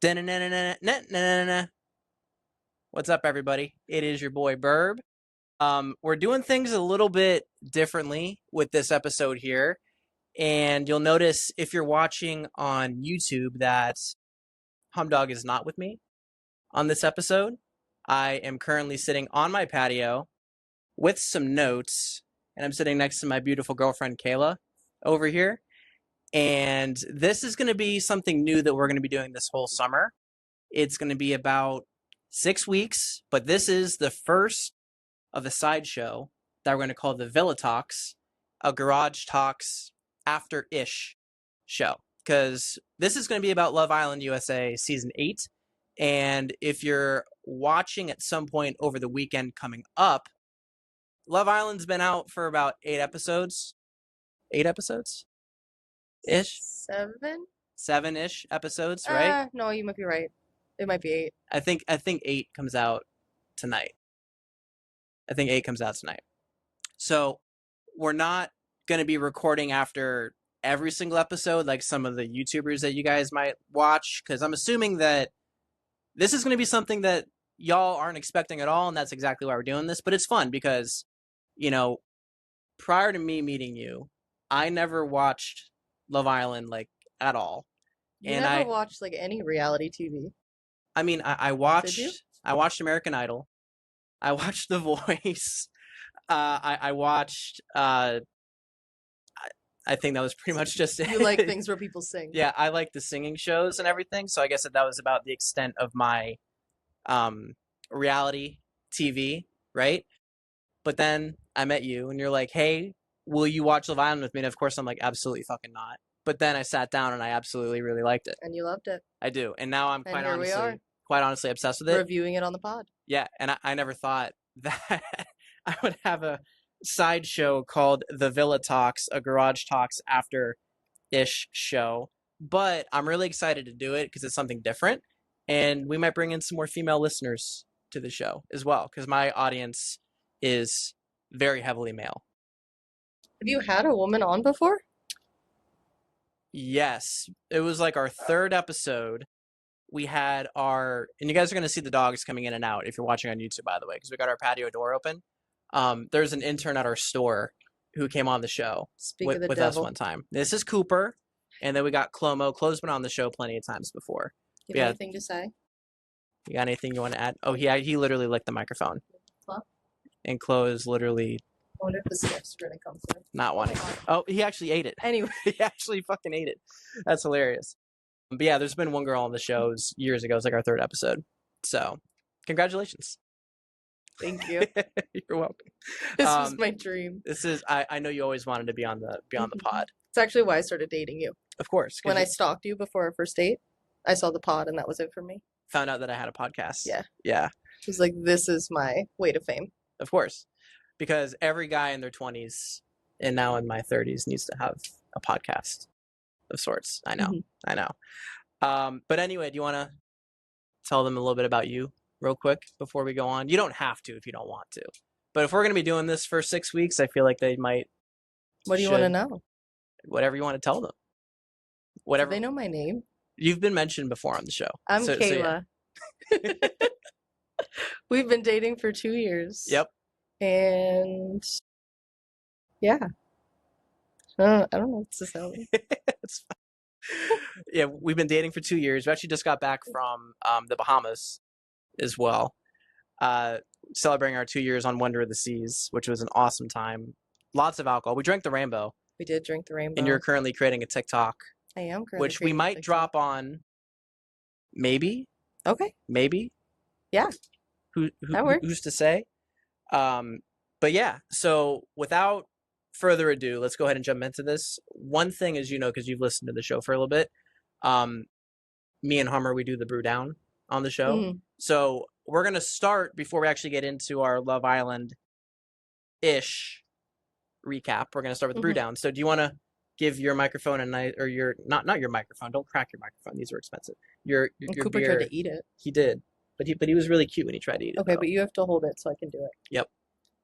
Da-na-na-na-na-na-na-na-na. What's up, everybody? It is your boy Birb. We're doing things a little bit differently with this episode here, and you'll notice if you're watching on YouTube that Humdog is not with me on this episode. I am currently sitting on my patio with some notes, and I'm sitting next to my beautiful girlfriend Cayla over here. And this is going to be something new that we're going to be doing this whole summer. It's going to be about 6 weeks, but this is the first of the sideshow that we're going to call the Villa Talks, a Garage Talks after-ish show. Because this is going to be about Love Island USA Season 8. And if you're watching at some point over the weekend coming up, Love Island's been out for about 8 episodes. 8 episodes? Ish? 7-ish episodes, right? No, you might be right. It might be 8. I think 8 comes out tonight. So we're not going to be recording after every single episode like some of the YouTubers that you guys might watch, because I'm assuming that this is going to be something that y'all aren't expecting at all, and that's exactly why we're doing this. But it's fun because, you know, prior to me meeting you, I never watched Love Island like at all. You never watched like any reality TV. I mean, I watched American Idol. I watched The Voice. I watched. I think that was pretty much just it. You like things where people sing. Yeah, I like the singing shows and everything. So I guess that was about the extent of my reality TV, right? But then I met you, and you're like, "Hey, will you watch Love Island with me?" And of course, I'm like, "Absolutely fucking not." But then I sat down, and I absolutely really liked it. And you loved it. I do, and now I'm quite honestly obsessed with it. Reviewing it on the pod. Yeah, and I never thought that I would have a sideshow called The Villa Talks, a Garage Talks after-ish show. But I'm really excited to do it because it's something different. And we might bring in some more female listeners to the show as well, because my audience is very heavily male. Have you had a woman on before? Yes. It was like our 3rd episode. We had and you guys are going to see the dogs coming in and out if you're watching on YouTube, by the way, because we got our patio door open. There's an intern at our store who came on the show with us one time. This is Cooper, and then we got Clomo. Clo's been on the show plenty of times before. You have anything to say? You got anything you want to add? Oh, he literally licked the microphone. Huh? And Clo is literally... I wonder if the sniffs are going to come through. Not wanting. Oh, he actually ate it. Anyway. He actually fucking ate it. That's hilarious. But yeah, there's been one girl on the shows years ago. It's like our 3rd episode. So, congratulations. Thank you. You're welcome. This was my dream. This is I know you always wanted to be on the pod. It's actually why I started dating you. Of course. When I stalked you before our first date, I saw the pod and that was it for me. Found out that I had a podcast. Yeah. Yeah. It was like, this is my way to fame. Of course. Because every guy in their 20s and now in my 30s needs to have a podcast of sorts. I know. Mm-hmm. I know. But anyway, do you want to tell them a little bit about you real quick before we go on? You don't have to if you don't want to. But if we're going to be doing this for 6 weeks, I feel like they might. What do you want to know? Whatever you want to tell them. Whatever. Do they know my name? You've been mentioned before on the show. I'm Cayla. So yeah. We've been dating for 2 years. Yep. And yeah. I don't know what to say. It's fine. Yeah, we've been dating for 2 years. We actually just got back from the Bahamas as well. Celebrating our 2 years on Wonder of the Seas, which was an awesome time. Lots of alcohol. We drank the rainbow. We did drink the rainbow. And you're currently creating a TikTok. I am currently which we might drop on maybe. Okay. Maybe. Yeah. That works. Who's to say? But yeah, so without further ado, let's go ahead and jump into this. One thing, as you know, because you've listened to the show for a little bit, me and Hummer, we do the brew down on the show. Mm. So we're going to start before we actually get into our Love Island-ish recap. We're going to start with the brew down. So do you want to give your microphone or your, not your microphone, don't crack your microphone. These are expensive. Your Cooper beer, tried to eat it. He did. But he was really cute when he tried to eat it. Okay, but you have to hold it so I can do it. Yep.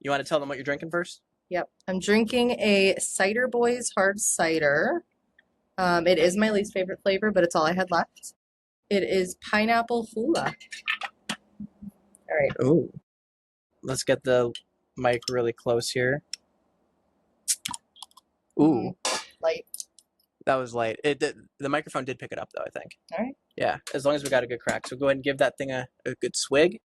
You want to tell them what you're drinking first? Yep. I'm drinking a Cider Boys hard cider. It is my least favorite flavor, but it's all I had left. It is pineapple hula. All right. Ooh. Let's get the mic really close here. Ooh. Light. That was light. The microphone did pick it up, though, I think. All right. Yeah, as long as we got a good crack. So go ahead and give that thing a good swig.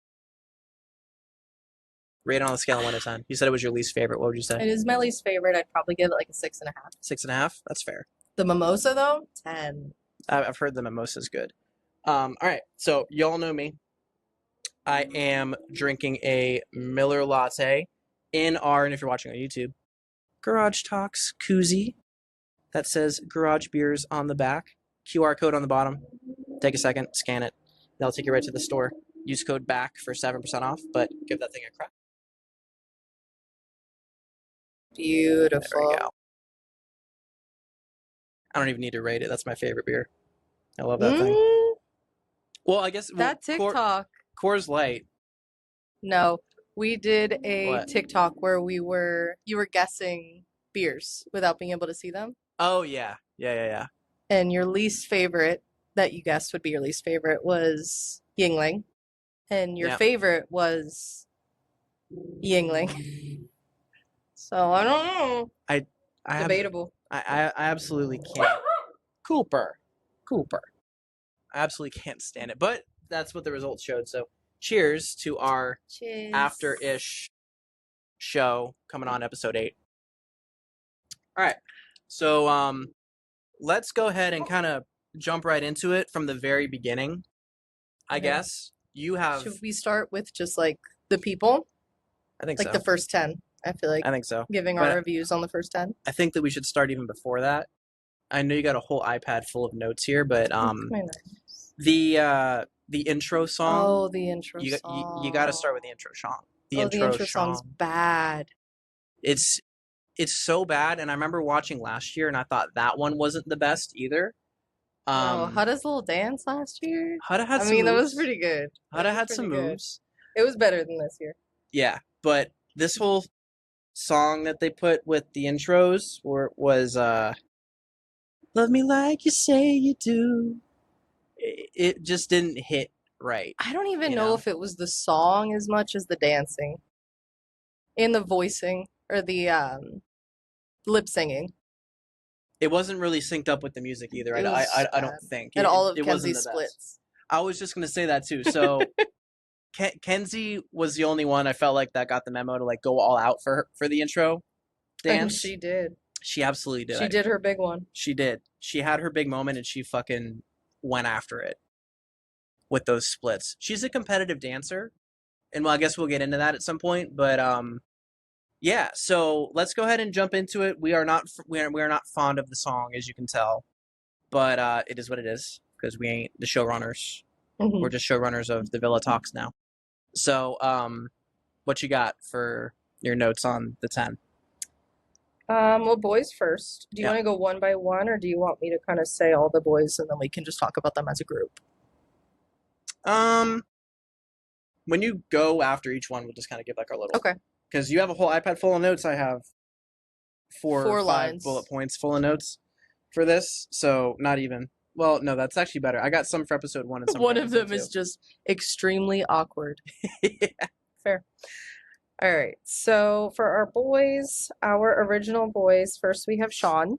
Rate it on a scale of 1 to 10. You said it was your least favorite. What would you say? It is my least favorite. I'd probably give it like a 6.5. 6.5? That's fair. The mimosa, though, 10. I've heard the mimosa's good. All right, so y'all know me. I am drinking a Miller latte in our, and if you're watching on YouTube, Garage Talks koozie that says Garage Beers on the back. QR code on the bottom. Take a second, scan it. That'll take you right to the store. Use code BACK for 7% off, but give that thing a crack. Beautiful. There we go. I don't even need to rate it. That's my favorite beer. I love that thing. Well, I guess that TikTok. Coors Light. No, we did a What? TikTok where you were guessing beers without being able to see them. Oh yeah. And your least favorite that you guessed would be your least favorite was Yingling, and your favorite was Yingling. So I don't know. I Debatable. I absolutely can't. Cooper. I absolutely can't stand it, but that's what the results showed. So cheers to our after-ish show coming on episode 8. All right, so let's go ahead and kind of jump right into it from the very beginning. I guess you have. Should we start with just like the people? I think like so. The first 10. I feel like. I think so. Giving our reviews on the first 10. I think that we should start even before that. I know you got a whole iPad full of notes here, but the intro song. Oh, the intro song. You got to start with the intro song. The intro song's bad. It's so bad, and I remember watching last year, and I thought that one wasn't the best either. Hudda's little dance last year. Hudda had some moves. That was pretty good. Hudda had some moves. It was better than this year. Yeah, but this whole song that they put with the intros was "Love Me Like You Say You Do." It just didn't hit right. I don't even know if it was the song as much as the dancing and the voicing or the lip singing. It wasn't really synced up with the music either. I don't think. And all of Kenzie's splits. I was just gonna say that too. So Kenzie was the only one I felt like that got the memo to like go all out for the intro dance. And she did. She absolutely did. She did her big one. She did. She had her big moment and she fucking went after it with those splits. She's a competitive dancer, and well, I guess we'll get into that at some point. But yeah. So let's go ahead and jump into it. We are not fond of the song, as you can tell, but it is what it is because we ain't the showrunners. Mm-hmm. We're just showrunners of the Villa Talks now. So what you got for your notes on the 10? Well, boys first. Do you want to go one by one, or do you want me to kind of say all the boys and then we can just talk about them as a group? When you go after each one, we'll just kind of give like our little. Okay. Because you have a whole iPad full of notes. I have four or 5 lines. Bullet points full of notes for this. So not even. Well, no, that's actually better. I got some for episode 1 and some. One of them is just extremely awkward. Yeah. Fair. All right. So for our boys, our original boys, first we have Sean.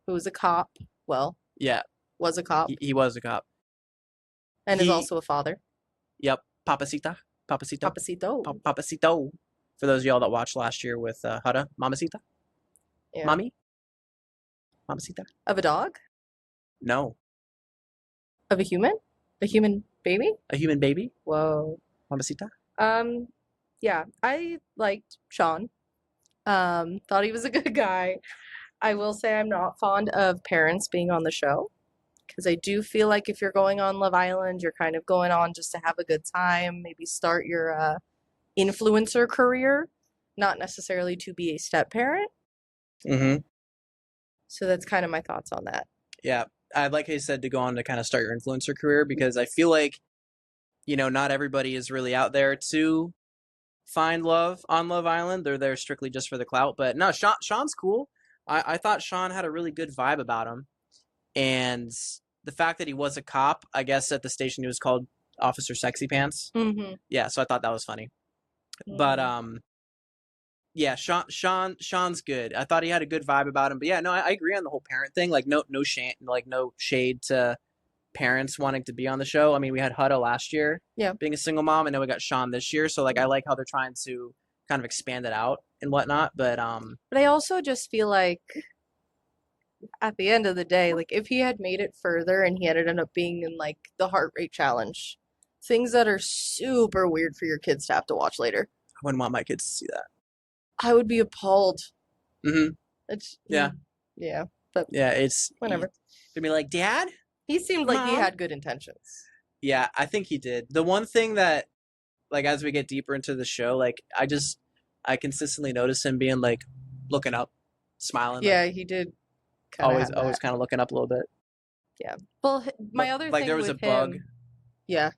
Who's a cop. Well. Yeah. Was a cop. He was a cop. And is also a father. Yep. Papacito. For those of y'all that watched last year with Hudda. Mamacita. Yeah. Mommy. Mamacita. Of a dog? No. Of a human? A human baby? A human baby? Whoa. Mamacita? Yeah, I liked Sean. Thought he was a good guy. I will say I'm not fond of parents being on the show, because I do feel like if you're going on Love Island, you're kind of going on just to have a good time, maybe start your influencer career, not necessarily to be a step parent. Mm-hmm. So that's kind of my thoughts on that. Yeah, I'd like I said to go on to kind of start your influencer career, because I feel like, not everybody is really out there to find love on Love Island. They're there strictly just for the clout. But no, Sean's cool. I thought Sean had a really good vibe about him. And the fact that he was a cop, I guess at the station he was called Officer Sexy Pants. Mm-hmm. Yeah, so I thought that was funny. But yeah, Sean's good. I thought he had a good vibe about him. But yeah, no, I agree on the whole parent thing. Like no shade to parents wanting to be on the show. I mean, we had Hutta last year, being a single mom, and then we got Sean this year. So like, I like how they're trying to kind of expand it out and whatnot. But I also just feel like at the end of the day, like if he had made it further and he ended up being in like the heart rate challenge, things that are super weird for your kids to have to watch later. I wouldn't want my kids to see that. I would be appalled. Mm-hmm. It's Yeah. Yeah. But yeah, it's whatever. To be like, Dad? He seemed like he Mom? had good intentions. Yeah, I think he did. The one thing that, like, as we get deeper into the show, like, I consistently notice him being like looking up, smiling. Yeah, like, he did. Always kind of looking up a little bit. Yeah. Well, my But, other like, thing there was with a bug. him, yeah,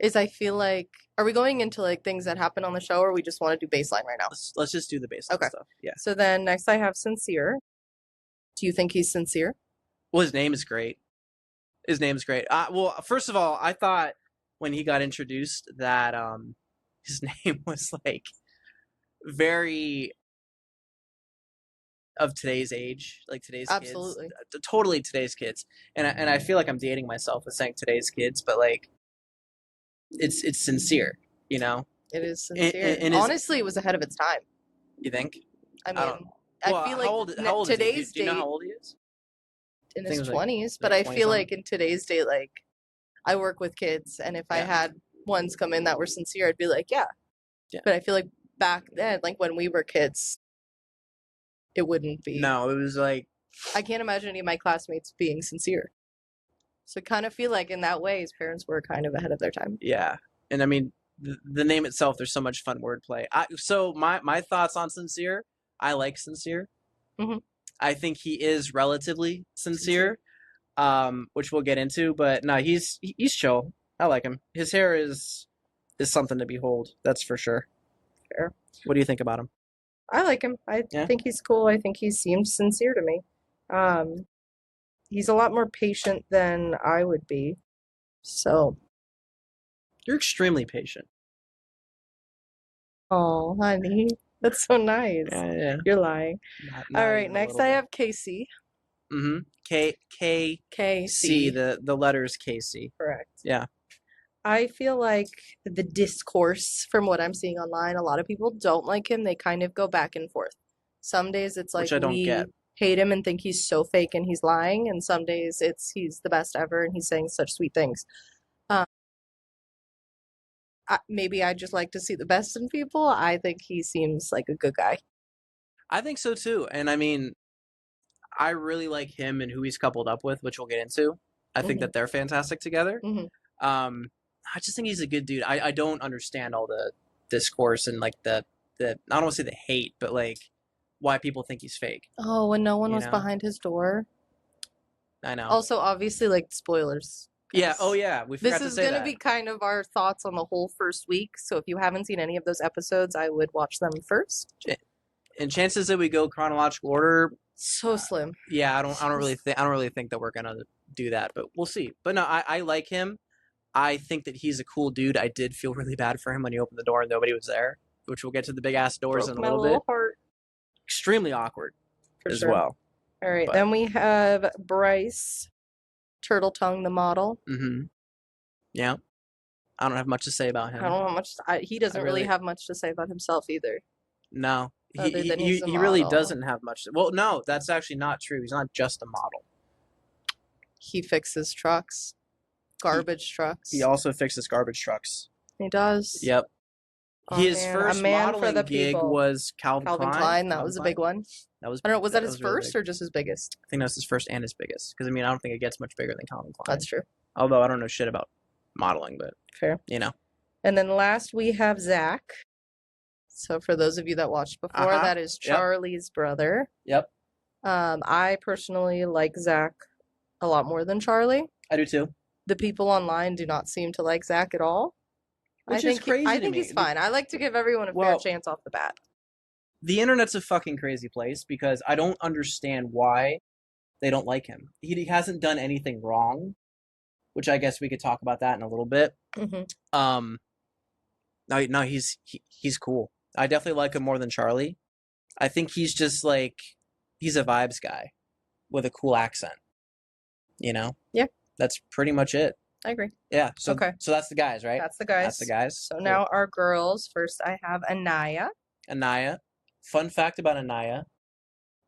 is I feel like, are we going into like things that happen on the show, or we just want to do baseline right now? Let's just do the baseline stuff. Yeah. So then next I have Sincere. Do you think he's sincere? Well, his name is great. His name's great. Well, first of all, I thought when he got introduced that his name was like very of today's age, like today's Absolutely. kids, totally today's kids. And I feel like I'm dating myself with saying today's kids, but like it's sincere, you know. It is sincere. And honestly, it was ahead of its time. You think? I mean, well, I feel like how old today's is he? Do you know how old he is? In his 20s, like, but I 20 feel something? like in today's day, like I work with kids, and if I had ones come in that were sincere, I'd be like, yeah. But I feel like back then, like when we were kids, it wouldn't be. No, it was like, I can't imagine any of my classmates being sincere. So I kind of feel like in that way, his parents were kind of ahead of their time. yeah. And I mean, the name itself, there's so much fun wordplay. So my thoughts on sincere, I like sincere. Mm-hmm. I think he is relatively sincere. Which we'll get into, but no, he's chill. I like him. His hair is something to behold. That's for sure. Fair. What do you think about him? I like him. I think he's cool. I think he seems sincere to me. He's a lot more patient than I would be. So. You're extremely patient. Oh, honey. That's so nice. Yeah. You're lying. Not all right, next I have Casey. Mm-hmm. KC. The letters KC. Correct. Yeah. I feel like the discourse from what I'm seeing online, a lot of people don't like him. They kind of go back and forth. Some days it's like which I don't get. Hate him and think he's so fake and he's lying, and some days it's he's the best ever and he's saying such sweet things. Maybe I just like to see the best in people. I think he seems like a good guy. I think so too. And I mean, I really like him and who he's coupled up with, which we'll get into. I think that they're fantastic together. Mm-hmm. I just think he's a good dude. I don't understand all the discourse and like the I don't want to say the hate, but like why people think he's fake. Oh, when no one was behind his door. I know. Also, obviously, like spoilers. Yeah. Oh, yeah. We forgot to say that. This is going to be kind of our thoughts on the whole first week. So if you haven't seen any of those episodes, I would watch them first. And chances that we go chronological order, so slim. Yeah, I don't really think that we're gonna do that, but we'll see. But no, I like him. I think that he's a cool dude. I did feel really bad for him when he opened the door and nobody was there, which we'll get to the big ass doors in a little bit. Heart. Extremely awkward as well. All right, then we have Bryce. Turtle Tongue, the model. Mm-hmm. Yeah. I don't have much to say about him. I don't know much. He doesn't really have much to say about himself either. No. He really doesn't have much. Well, no, that's actually not true. He's not just a model. He fixes trucks. Garbage trucks. He also fixes garbage trucks. He does. Yep. His first modeling gig was Calvin Klein. That was a big one. That was. I don't know. Was that his first or just his biggest? I think that was his first and his biggest. Because I mean, I don't think it gets much bigger than Calvin Klein. That's true. Although I don't know shit about modeling, but fair. You know. And then last we have Zach. So for those of you that watched before, that is Charlie's brother. Yep. I personally like Zach a lot more than Charlie. I do too. The people online do not seem to like Zach at all. Which is crazy to me. I think he's fine. I like to give everyone a fair chance off the bat. The internet's a fucking crazy place because I don't understand why they don't like him. He hasn't done anything wrong. which I guess we could talk about that in a little bit. Mm-hmm. No, he's cool. I definitely like him more than Charlie. I think he's just like he's a vibes guy with a cool accent. You know? Yeah. That's pretty much it. I agree. Yeah. So Okay. so that's the guys, right? That's the guys. That's the guys. So Cool. now our girls. First, I have Aniya. Aniya. Fun fact about Aniya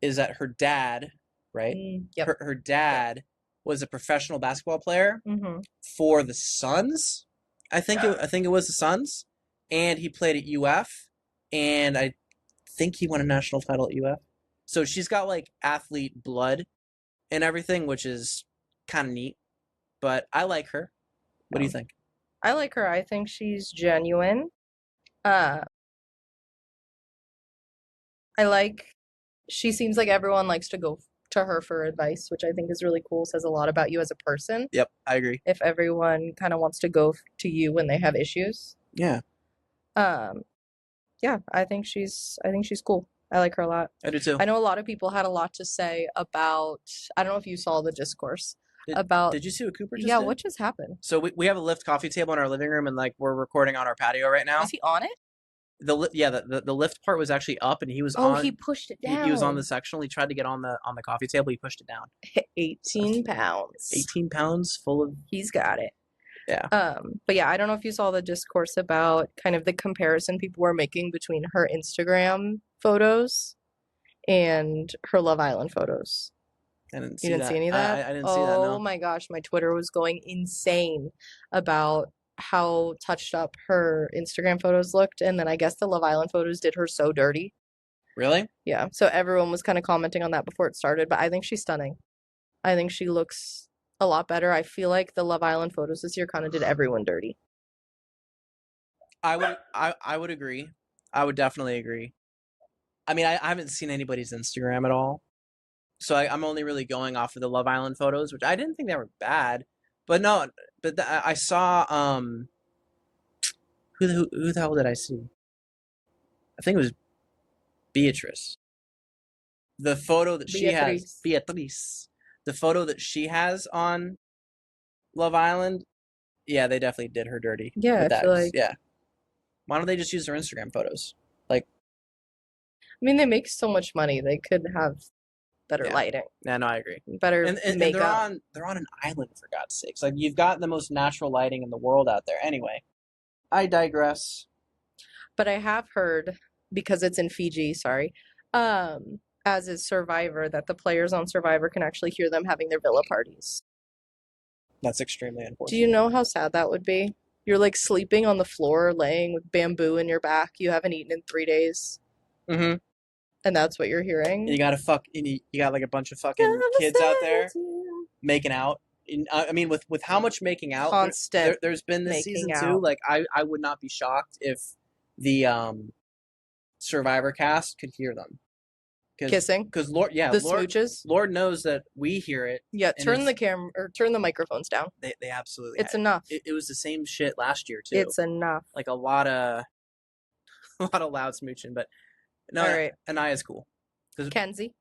is that her dad, right? Yep. Her dad was a professional basketball player for the Suns. I think it was the Suns, and he played at UF, and I think he won a national title at UF. So she's got like athlete blood and everything, which is kind of neat. But I like her. What do you think? I like her. I think she's genuine. I like. She seems like everyone likes to go to her for advice, which I think is really cool. Says a lot about you as a person. Yep, I agree. If everyone kind of wants to go to you when they have issues. Yeah. Yeah, I think she's cool. I like her a lot. I do too. I know a lot of people had a lot to say about, I don't know if you saw the discourse about. Did you see what Cooper just Yeah, did? what just happened? So we have a lift coffee table in our living room, and like we're recording on our patio right now. Was he on it? The lift part was actually up, and he was on. Oh, he pushed it down. He was on the sectional. He tried to get on the coffee table. He pushed it down. 18 pounds. 18 pounds full of. He's got it. Yeah. But yeah, I don't know if you saw the discourse about kind of the comparison people were making between her Instagram photos and her Love Island photos. I didn't see You didn't see any of that? I didn't see that, no. Oh my gosh, my Twitter was going insane about how touched up her Instagram photos looked, and then I guess the Love Island photos did her so dirty. Really? Yeah, so everyone was kind of commenting on that before it started, but I think she's stunning. I think she looks a lot better. I feel like the Love Island photos this year kind of did everyone dirty. I would agree. I would definitely agree. I mean, I haven't seen anybody's Instagram at all, so I'm only really going off of the Love Island photos, which I didn't think they were bad. But no, I saw who the hell did I see? I think it was Beatrice. The photo that she has, Beatrice. The photo that she has on Love Island, yeah, they definitely did her dirty. Yeah, I feel like. Yeah. Why don't they just use their Instagram photos? Like, I mean, they make so much money. They could have better lighting. Yeah, no, I agree. Better and makeup. they're on an island, for God's sakes. Like, you've got the most natural lighting in the world out there. Anyway, I digress. But I have heard, because it's in Fiji, sorry, as is Survivor, that the players on Survivor can actually hear them having their villa parties. That's extremely important. Do you know how sad that would be? You're like sleeping on the floor, laying with bamboo in your back. You haven't eaten in 3 days. Mm-hmm. And that's what you're hearing. And you got like a bunch of fucking kids out there making out. I mean, with how much making out constant there's been this season too. Like I would not be shocked if the Survivor cast could hear them kissing. Because Lord, yeah, the smooches. Lord knows that we hear it. Yeah, turn the camera or turn the microphones down. They absolutely. It's enough. It was the same shit last year too. It's enough. Like a lot of loud smooching, but no, all right. Aniya's cool. Kenzie.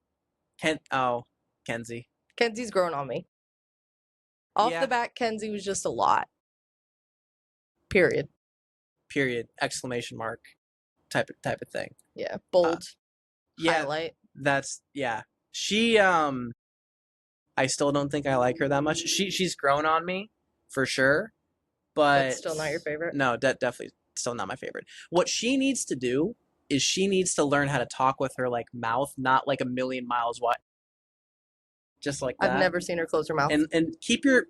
Kenzie. Kenzie's grown on me. Off the bat, Kenzie was just a lot. Period. Exclamation mark. Type of thing. Yeah. Bold. Highlight. She I still don't think I like her that much. She's grown on me for sure, but still not your favorite. No, definitely still not my favorite. What she needs to do is she needs to learn how to talk with her like mouth, not like a million miles wide. Just like that. I've never seen her close her mouth. And keep your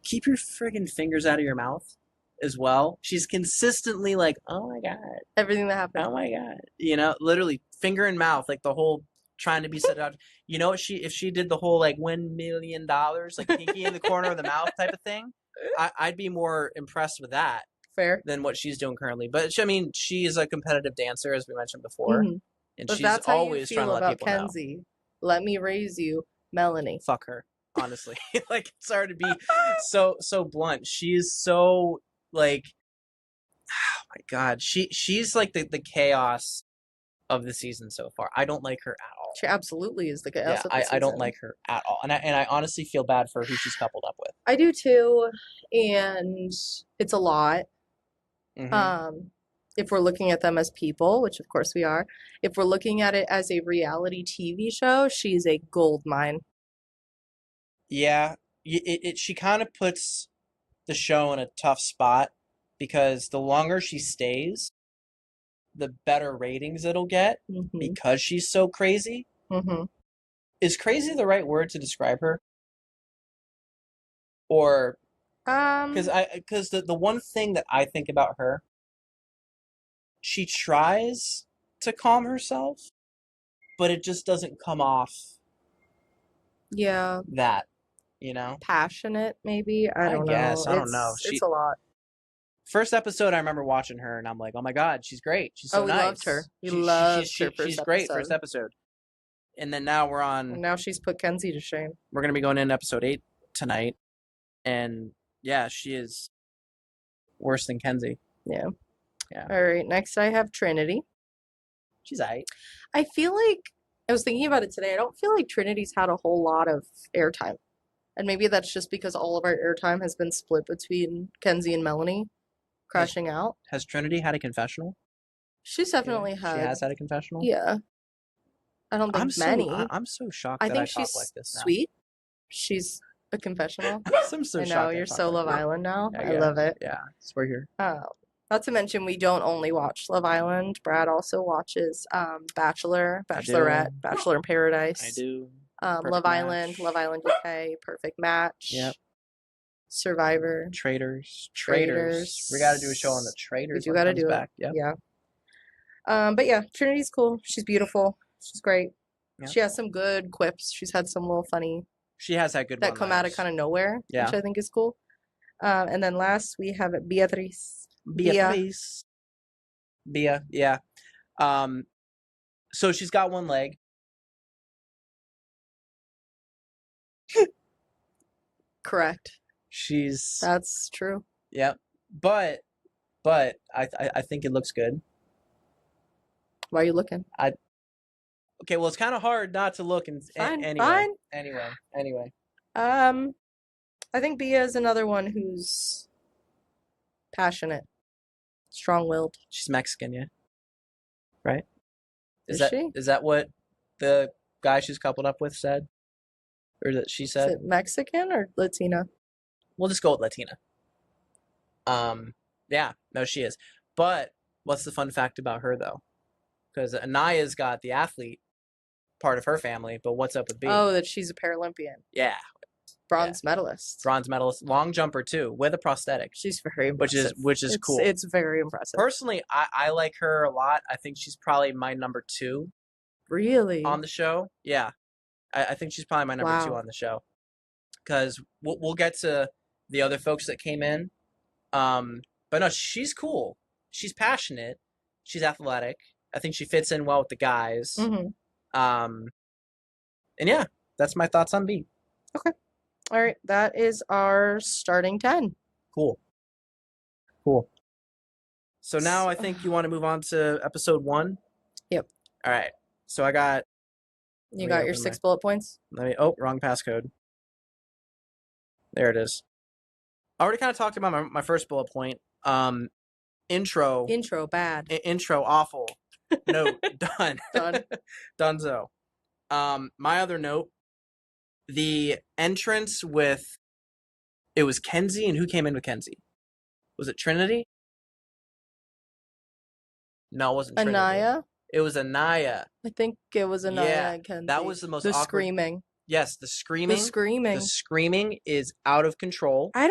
friggin' fingers out of your mouth as well. She's consistently like, oh my God. Everything that happens. Oh my God. You know, literally finger in mouth, like the whole trying to be set up. You know, if she did the whole like $1 million, like pinky in the corner of the mouth type of thing, I'd be more impressed with that. Fair. Than what she's doing currently. But I mean, she is a competitive dancer, as we mentioned before. Mm-hmm. And but she's always trying to let people Kenzie. know. Let me raise you, Melanie. Fuck her, honestly. Like, sorry to be so blunt. She's so like, oh my God. She's like the chaos of the season so far. I don't like her at all. She absolutely is the chaos Yeah, of the I don't season. like her at all. And I honestly feel bad for who she's coupled up with. I do too, and it's a lot. Um, if we're looking at them as people, which of course we are, if we're looking at it as a reality TV show, she's a gold mine. Yeah, she kind of puts the show in a tough spot because the longer she stays, the better ratings it'll get Mm-hmm. because she's so crazy. Mm-hmm. Is crazy the right word to describe her? Or because the one thing that I think about her, she tries to calm herself, but it just doesn't come off Yeah, that, you know? passionate maybe. I I don't know. guess. I don't know. It's a lot. First episode I remember watching her and I'm like, "Oh my god, she's great. She's so Oh, we loved her. nice. We loved her first She's great first episode. episode." And then now And now she's put Kenzie to shame. we're going to be going in episode 8 tonight, and yeah, she is worse than Kenzie. Yeah. Yeah. All right, next I have Trinity. She's aight. I feel like I was thinking about it today. I don't feel like Trinity's had a whole lot of airtime. And maybe that's just because all of our airtime has been split between Kenzie and Melanie crashing out. Has Trinity had a confessional? She's definitely She has had a confessional? Yeah. I don't think many. I'm so shocked I that think I talk she's like this now. sweet. She's a confessional. I'm so I shocked know, I you're talk so like Love this. Island now. Yeah, I love it. Yeah, so we're here. Not to mention, we don't only watch Love Island. Brad also watches Bachelor, Bachelorette, Bachelor in Paradise. I do. Love Island, Love Island UK, Perfect Match. Yep. Survivor. Traitors. We got to do a show on the Traitors. We do got to do back. it. Yep. Yeah. But yeah, Trinity's cool. She's beautiful. She's great. Yep. She has some good quips. She's had some little funny. She has had good that come out of kind of nowhere, which I think is cool. And then last we have Beatrice. Beatrice. Bia, yeah. So she's got one leg. Correct. That's true. Yep. But I think it looks good. Why are you looking? Okay, well, it's kind of hard not to look. Fine. Anyway. I think Bia is another one who's passionate, strong-willed. She's Mexican, yeah. Right? Is she? Is that what the guy she's coupled up with said? Or that she said? Is it Mexican or Latina? We'll just go with Latina. Yeah, no, she is. But what's the fun fact about her, though? Because Aniya's got the athlete part of her family, but what's up with B? Oh, that she's a Paralympian. Yeah. Bronze medalist. Bronze medalist, long jumper too, with a prosthetic. She's very impressive. Which is cool. It's very impressive. Personally, I like her a lot. I think she's probably my number 2. Really? On the show, yeah. I think she's probably my number 2 on the show. Because we'll get to the other folks that came in. But no, she's cool. She's passionate. She's athletic. I think she fits in well with the guys. Mm-hmm. And yeah, that's my thoughts on B. Okay. All right. That is our starting 10. Cool. So now I think you want to move on to episode 1? Yep. All right. So I got... You got your 6 bullet points? Wrong passcode. There it is. I already kind of talked about my first bullet point. Intro bad. Intro awful. Note done. Dunzo. My other note, the entrance with, it was Kenzie, and who came in with Kenzie? Was it Trinity? No, it wasn't Trinity. Aniya? It was Aniya. I think it was Aniya and Kenzie. That was the most awkward. The screaming. Yes, the screaming. The screaming is out of control. I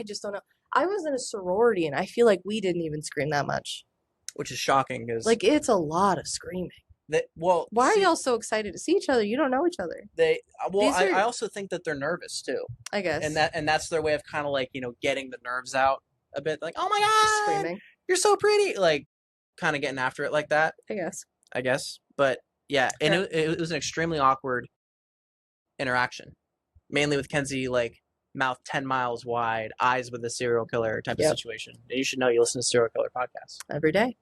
just don't know. I was in a sorority, and I feel like we didn't even scream that much. Which is shocking, because... Like, it's a lot of screaming. Why are y'all so excited to see each other? You don't know each other. I also think that they're nervous, too. I guess. And that's their way of kind of like, getting the nerves out a bit. Like, oh my God! Screaming. You're so pretty! Like, kind of getting after it like that. I guess. But, yeah. And it was an extremely awkward interaction. Mainly with Kenzie, like, mouth 10 miles wide, eyes with a serial killer type of situation. And you should know you listen to serial killer podcasts. Every day.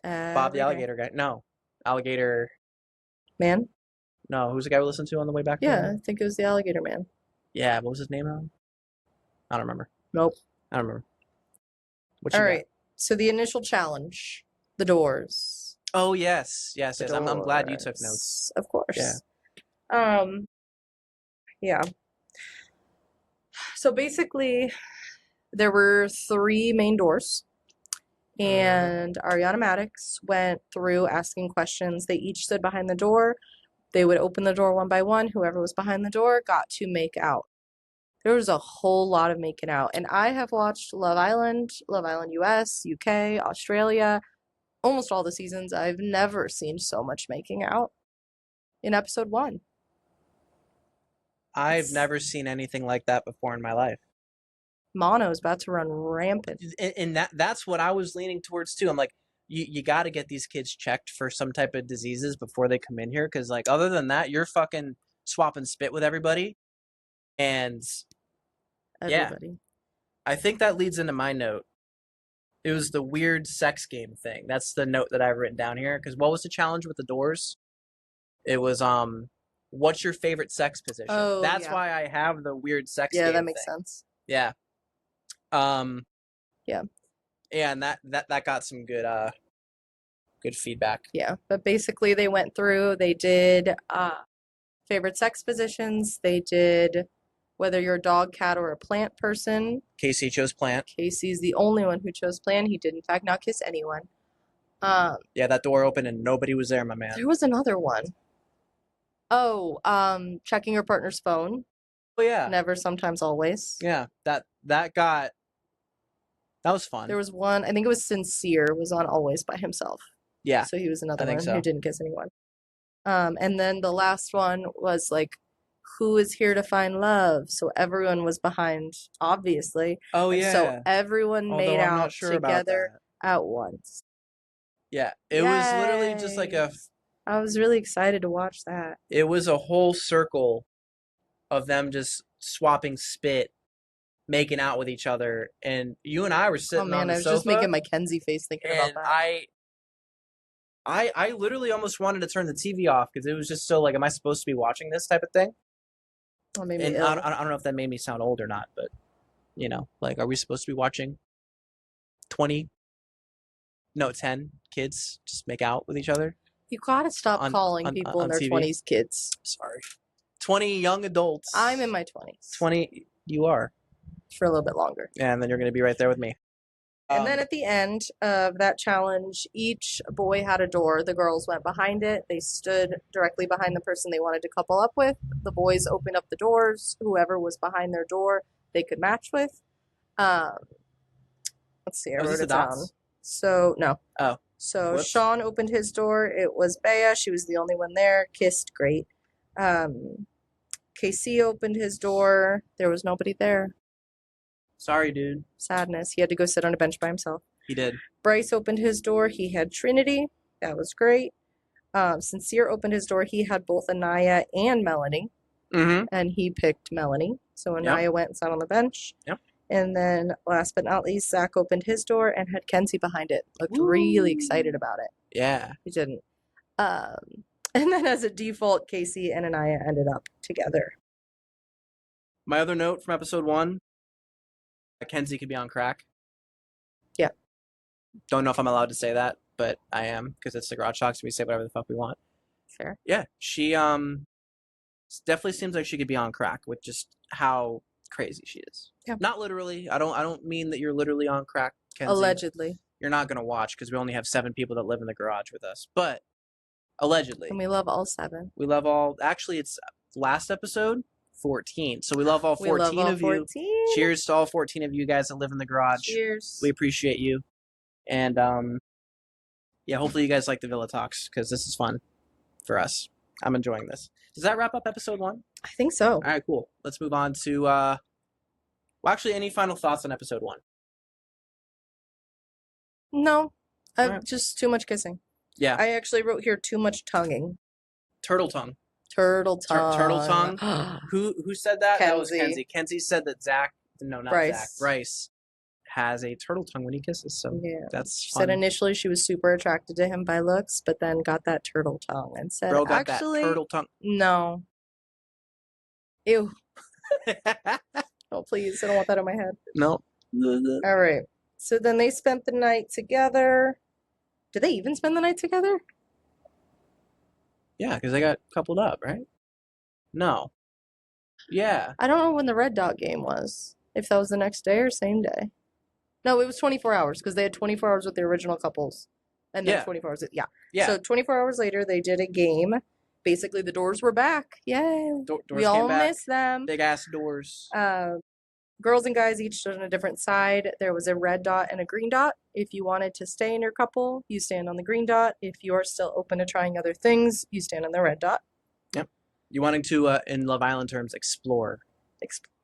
Bob the alligator guy. No. Alligator. Man? No, who's the guy we listened to on the way back Yeah, home? I think it was the alligator man. Yeah, what was his name? I don't remember. Nope. I don't remember. What All you got? right. So the initial challenge, the doors. Oh yes, yes, The yes. I'm glad you took notes. doors. Of Yeah. course. Yeah. So basically, there were three main doors, and Ariana Maddox went through asking questions. They each stood behind the door. They would open the door one by one. Whoever was behind the door got to make out. There was a whole lot of making out. And I have watched Love Island US, UK, Australia, almost all the seasons. I've never seen so much making out in episode 1. I've never seen anything like that before in my life. Mono's about to run rampant. And that's what I was leaning towards too. I'm like, you got to get these kids checked for some type of diseases before they come in here, because like other than that, you're fucking swapping spit with everybody. And Everybody. yeah, I think that leads into my note. It was the weird sex game thing. That's the note that I've written down here. Because what was the challenge with the doors? It was what's your favorite sex position? Oh, That's yeah. why I have the weird sex Yeah, game that makes thing. sense. Yeah. Yeah. Yeah, and that got some good feedback. Yeah, but basically they went through, they did favorite sex positions, they did whether you're a dog, cat, or a plant person. Casey chose plant. Casey's the only one who chose plant. He did in fact not kiss anyone. Yeah, that door opened and nobody was there, my man. There was another one. Oh, checking your partner's phone. Oh yeah. Never, sometimes, always. Yeah, that was fun. There was one, I think it was Sincere, was on always by himself. Yeah. So he was another I think one so. who didn't kiss anyone. And then the last one was like, who is here to find love? So everyone was behind, obviously. Oh And yeah. so everyone Although made I'm not out sure about together that. at once. Yeah, it was literally just like Yay. I was really excited to watch that. it was a whole circle of them just swapping spit, making out with each other, and you and I were Oh sitting on man, the I was sofa, just making my Kenzie face thinking about and that. I literally almost wanted to turn the TV off because it was just so like, am I supposed to be watching this type of thing? That made me And ill. I don't know if that made me sound old or not, but you know, like, are we supposed to be watching 10 kids just make out with each other? You gotta stop calling people in their TV? 20s kids. Sorry. 20 young adults. I'm in my 20s. 20, you are. For a little bit longer. Yeah, and then you're going to be right there with me. And then at the end of that challenge, each boy had a door. The girls went behind it. They stood directly behind the person they wanted to couple up with. The boys opened up the doors. Whoever was behind their door, they could match with. Let's see, I wrote it down. So, no. Oh. So Whoops. Sean opened his door. It was Bea. She was the only one there. Kissed, great. KC opened his door. There was nobody there. Sorry, dude. Sadness. He had to go sit on a bench by himself. He did. Bryce opened his door. He had Trinity. That was great. Sincere opened his door. He had both Aniya and Melanie. Mm-hmm. And he picked Melanie. So Aniya went and sat on the bench. Yep. And then, last but not least, Zach opened his door and had Kenzie behind it. Looked really excited about it. Yeah. He didn't. And then, as a default, Casey and Aniya ended up together. My other note from episode 1, Kenzie could be on crack. Yeah. Don't know if I'm allowed to say that, but I am, because it's the Garage Talks, and we say whatever the fuck we want. Fair. Yeah, she definitely seems like she could be on crack with just how crazy she is. Yeah. Not literally. I don't mean that you're literally on crack, Kenzie. Allegedly. You're not gonna watch because we only have 7 people that live in the garage with us, but allegedly. And we love all 7. We love all. Actually, it's last episode 14, so we love all 14 we love all of 14. you. Cheers to all 14 of you guys that live in the garage. Cheers. We appreciate you, and yeah, hopefully you guys like the Villa Talks because this is fun for us. I'm enjoying this. Does that wrap up episode 1? I think so. All right, cool. Let's move on to well, actually, any final thoughts on episode 1? No, Alright. just too much kissing. Yeah. I actually wrote here too much tonguing. Turtle tongue. Turtle tongue. Turtle tongue. Who said that? That was Kenzie. Kenzie. Kenzie said that Zach. No, not Bryce. Zach. Bryce has a turtle tongue when he kisses, so Yeah. that's She fun. said initially she was super attracted to him by looks, but then got that turtle tongue and said, Bro got actually, that turtle tongue. no. Ew. Oh, please. I don't want that in my head. No. All right. So then they spent the night together. Did they even spend the night together? Yeah, because they got coupled up, right? No. Yeah. I don't know when the red dot game was. If that was the next day or same day. No, it was 24 hours because they had 24 hours with the original couples. And then Yeah. 24 hours. Yeah. Yeah. So 24 hours later, they did a game. Basically, the doors were back. Yay. Doors We came all back. miss them. Big ass doors. Girls and guys each stood on a different side. There was a red dot and a green dot. If you wanted to stay in your couple, you stand on the green dot. If you are still open to trying other things, you stand on the red dot. Yep. You wanting to, in Love Island terms, explore.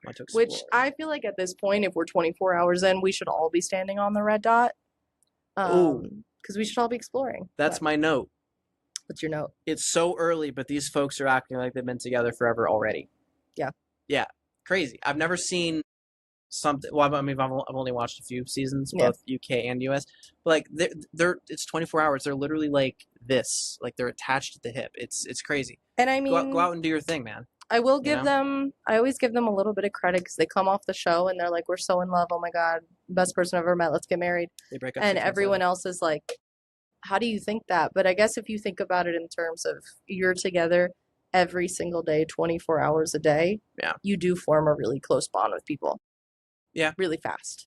Want to explore. Which I feel like at this point, if we're 24 hours in, we should all be standing on the red dot. Because we should all be exploring. That's my note. What's your note? It's so early, but these folks are acting like they've been together forever already. Yeah. Yeah. Crazy. I've never seen something. Well, I mean, I've only watched a few seasons, both UK and US. But like, they're it's 24 hours. They're literally like this. Like they're attached at the hip. It's crazy. And I mean, go out and do your thing, man. I will give them. I always give them a little bit of credit because they come off the show and they're like, "We're so in love. Oh my god, best person I've ever met. Let's get married." They break up, and everyone else is like, "How do you think that?" But I guess if you think about it in terms of you're together every single day, 24 hours a day, yeah, you do form a really close bond with people. Yeah, really fast.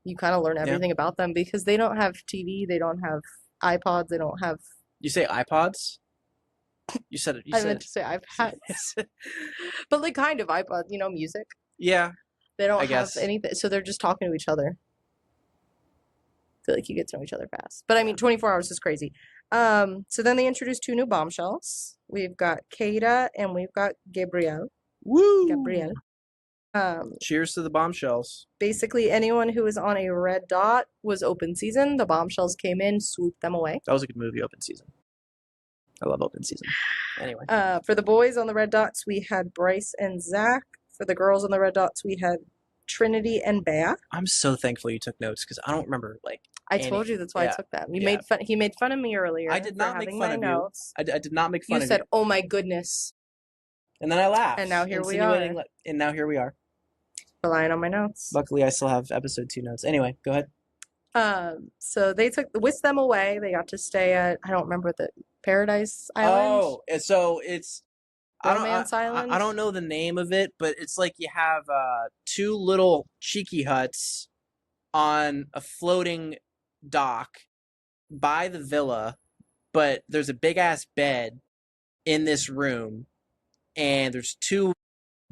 You kind of learn everything about them because they don't have TV, they don't have iPods, they don't have. You say iPods? You said it. I meant to say iPads. But like kind of iPod, music. Yeah. They don't have anything, so they're just talking to each other. I feel like you get to know each other fast. But I mean, 24 hours is crazy. So then they introduced 2 new bombshells. We've got Kayda and we've got Gabriel. Woo! Gabriel. Cheers to the bombshells. Basically, anyone who was on a red dot was open season. The bombshells came in, swooped them away. That was a good movie, Open Season. I love Open Season. Anyway. For the boys on the red dots, we had Bryce and Zach. For the girls on the red dots, we had Trinity and Bea. I'm so thankful you took notes because I don't remember I told you that's why I took them. Made fun. He made fun of me earlier. I did not make fun of you. I did not make fun of you. You said, "Oh my goodness," and then I laughed. And now here we are. And now here we are. Relying on my notes. Luckily, I still have episode 2 notes. Anyway, go ahead. So they whisked them away. They got to stay at, I don't remember, the Paradise Island. Oh, so it's Romance Island. I don't know the name of it, but it's like you have 2 little cheeky huts on a floating dock by the villa, but there's a big ass bed in this room, and there's 2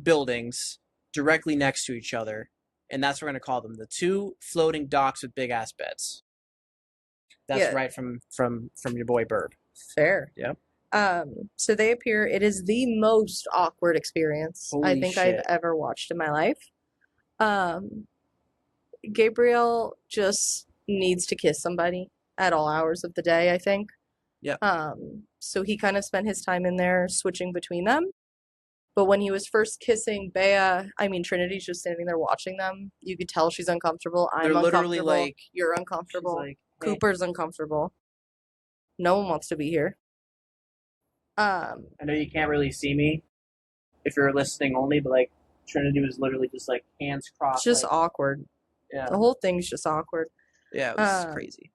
buildings directly next to each other, and that's what we're gonna call them, the 2 floating docks with big ass beds. That's right from your boy Birb. Fair. Yep. So they appear. It is the most awkward experience I think I've ever watched in my life. Gabriel just needs to kiss somebody at all hours of the day, I think. Yeah. So he kind of spent his time in there switching between them. But when he was first kissing Bea, Trinity's just standing there watching them. You could tell she's uncomfortable. I'm uncomfortable. Like, you're uncomfortable. Like, hey. Cooper's uncomfortable. No one wants to be here. I know you can't really see me if you're listening only, but like Trinity was literally just like hands crossed. Just awkward. Yeah. The whole thing's just awkward. Yeah, it was crazy.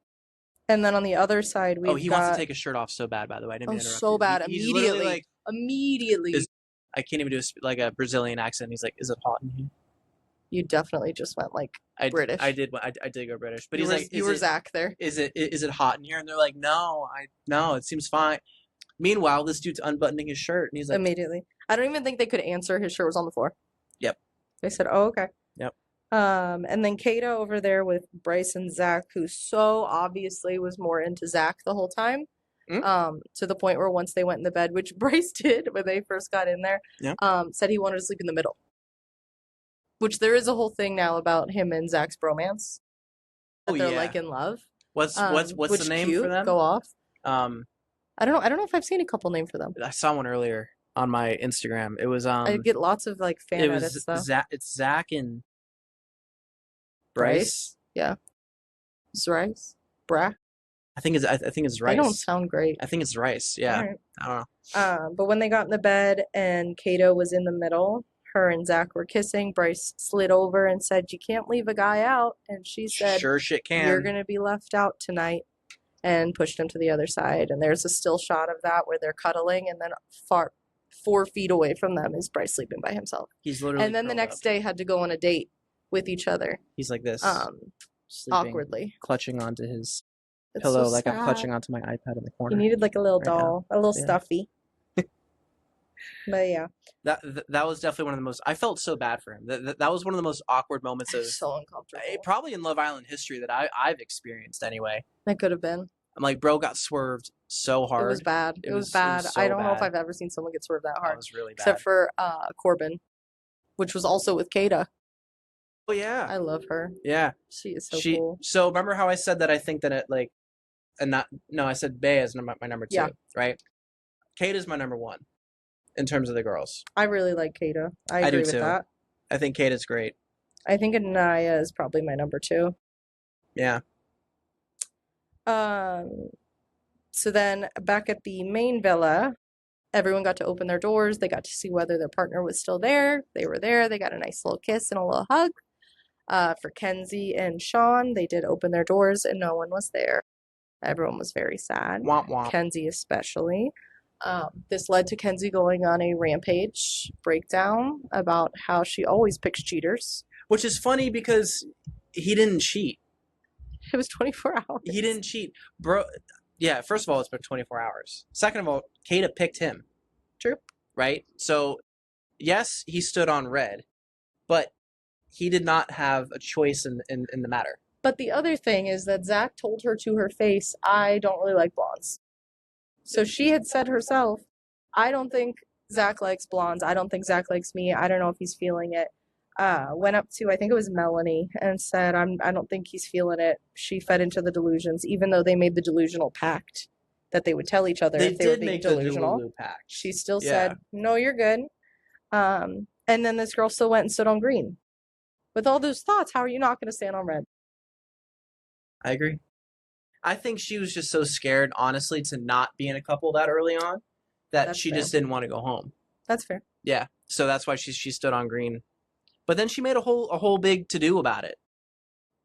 And then on the other side, we wants to take his shirt off so bad, by the way. I didn't mean to interrupt you. Bad. Immediately. Immediately. I can't even do a Brazilian accent. He's like, "Is it hot in here?" You definitely just went like British. I did go British, but you were Zach there. Is it hot in here? And they're like, "No, it seems fine." Meanwhile, this dude's unbuttoning his shirt, and he's like, immediately. I don't even think they could answer. His shirt was on the floor. Yep. They said, "Oh, okay." Yep. And then Kayda over there with Bryce and Zach, who so obviously was more into Zach the whole time. To the point where once they went in the bed, which Bryce did when they first got in there, said he wanted to sleep in the middle. Which there is a whole thing now about him and Zach's bromance. They're like in love. What's the name for them? Go off. I don't know if I've seen a couple name for them. I saw one earlier on my Instagram. It was I get lots of like fan edits though. It's Zach and Bryce. Yeah. Bryce? Brah? I think it's They don't Rice. sound great. I think it's Rice. Yeah. All right. I don't know. But when they got in the bed and Kayda was in the middle, her and Zach were kissing. Bryce slid over and said, "You can't leave a guy out." And she said, Sure shit "You're can. going to be left out tonight." And pushed him to the other side. And there's a still shot of that where they're cuddling, and then 4 feet away from them is Bryce sleeping by himself. He's literally And then the curled next up. day had to go on a date with each other. He's like this, sleeping, Awkwardly. clutching onto his It's pillow so like I'm sad. clutching onto my iPad in the He corner. needed like a little right doll, a little Yeah. stuffy. But yeah, That was definitely one of the most. I felt so bad for him. That was one of the most awkward moments of so uncomfortable. probably in Love Island history that I've experienced anyway. It could have been. I'm like, bro got swerved so hard. It was bad. It was bad. so I don't know if bad. I've ever seen someone get swerved that That hard. was really bad. Except for Corbin, which was also with Kayda. Oh yeah. I love her. Yeah. She is so cool. So remember how I said that I think that it like, and not no, I said Bay is my number 2, Yeah. right? Kayda's my number 1 in terms of the girls. I really like Kayda. I do agree with too. that. I think Kayda's great. I think Aniya is probably my number 2. Yeah. So then back at the main villa, everyone got to open their doors. They got to see whether their partner was still there. They were there. They got a nice little kiss and a little hug. For Kenzie and Sean, they did open their doors and no one was there. Everyone was very sad. Womp womp. Kenzie especially. This led to Kenzie going on a rampage breakdown about how she always picks cheaters. Which is funny because he didn't cheat. It was 24 hours. He didn't cheat. Bro, yeah, first of all, it's been 24 hours. Second of all, Kayda picked him. True. Right? So, yes, he stood on red, but he did not have a choice in the matter. But the other thing is that Zach told her to her face, "I don't really like blondes." So she had said herself, "I don't think Zach likes blondes. I don't think Zach likes me. I don't know if he's feeling it." Went up to, I think it was Melanie, and said, I don't think he's feeling it. She fed into the delusions, even though they made the delusional pact that they would tell each other if they were being delusional. The pact. She still said, "No, you're good." And then this girl still went and stood on green. With all those thoughts, how are you not going to stand on red? I agree. I think she was just so scared, honestly, to not be in a couple that early on that That's she fair. just didn't want to go home. That's fair. Yeah, so that's why she stood on green. But then she made a whole big to do about it.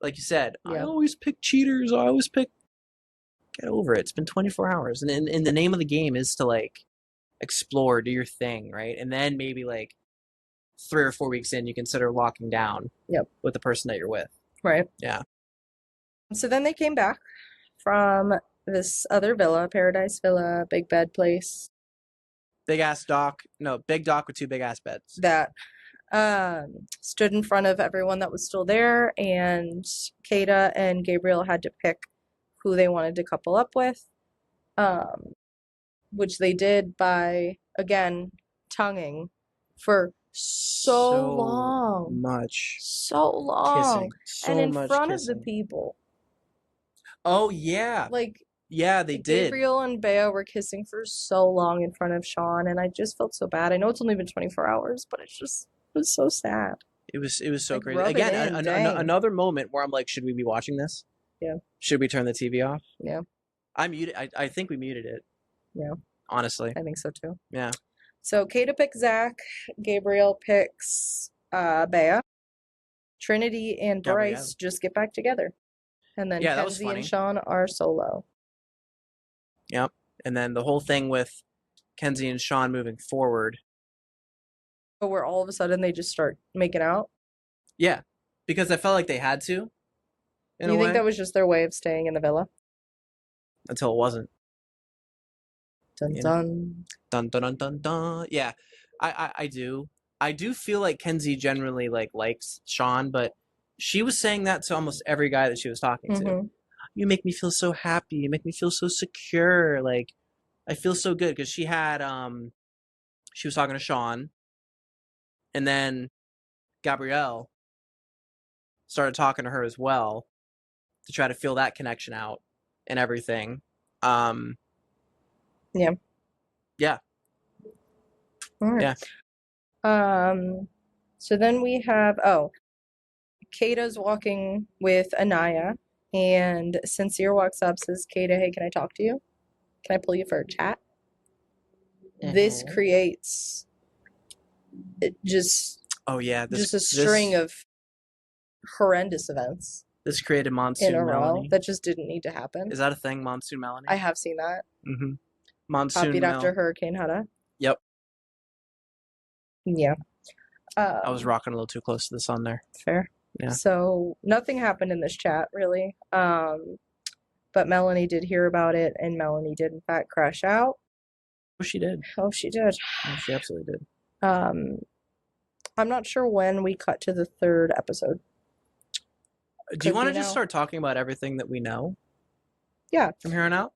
Like you said, Yeah. I always pick cheaters. I always pick. Get over it. It's been 24 hours, and in the name of the game is to like explore, do your thing, right? And then maybe like 3 or 4 weeks in, you consider locking down. Yep. With the person that you're with. Right. Yeah. So then they came back from this other villa, Paradise Villa, big bed place. Big ass dock. No, big dock with 2 big ass beds. That stood in front of everyone that was still there, and Kayda and Gabriel had to pick who they wanted to couple up with, which they did by, again, tonguing for so long. Much. So long. Kissing. And in much front kissing. of the people. Oh, yeah. Like, yeah, they did. Gabriel and Bea were kissing for so long in front of Sean, and I just felt so bad. I know it's only been 24 hours, but it was so sad. It was so Like, crazy. rub it Again, in, dang. another moment where I'm like, should we be watching this? Yeah. Should we turn the TV off? Yeah. I muted. I think we muted it. Yeah. Honestly. I think so too. Yeah. So Kayda picks Zach, Gabriel picks Bea, Trinity and Gabriel. Bryce just get back together. And then Yeah, that was Kenzie funny. and Sean are solo. Yep. And then the whole thing with Kenzie and Sean moving forward. But where all of a sudden they just start making out. Yeah. Because I felt like they had to. In You a think way, that was just their way of staying in the villa? until it wasn't. Dun Yeah. dun. Dun dun dun dun dun. Yeah. I do. I do feel like Kenzie generally likes Sean, but she was saying that to almost every guy that she was talking to. Mhm. You make me feel so happy. You make me feel so secure. Like, I feel so good because she had she was talking to Sean, and then Gabrielle started talking to her as well to try to feel that connection out and everything. Yeah. Yeah. All right. Yeah. So then we have Kayda's walking with Aniya, and Sincere walks up, says, Kayda, hey, can I talk to you? Can I pull you for a chat? This creates just a string of horrendous events this created in Monsoon a row Melanie. that just didn't need to happen. Is that a thing, Monsoon Melanie? I have seen that. Mm-hmm. Monsoon Copied after Hurricane Hada. Yep. Yeah. I was rocking a little too close to the sun there. Fair. Yeah. So nothing happened in this chat, really. But Melanie did hear about it, and Melanie did, in fact, crash out. Oh, she did. Oh, she did. Oh, she absolutely did. I'm not sure when we cut to the third episode. Do you want to just start talking about everything that we know? Yeah. From here on out?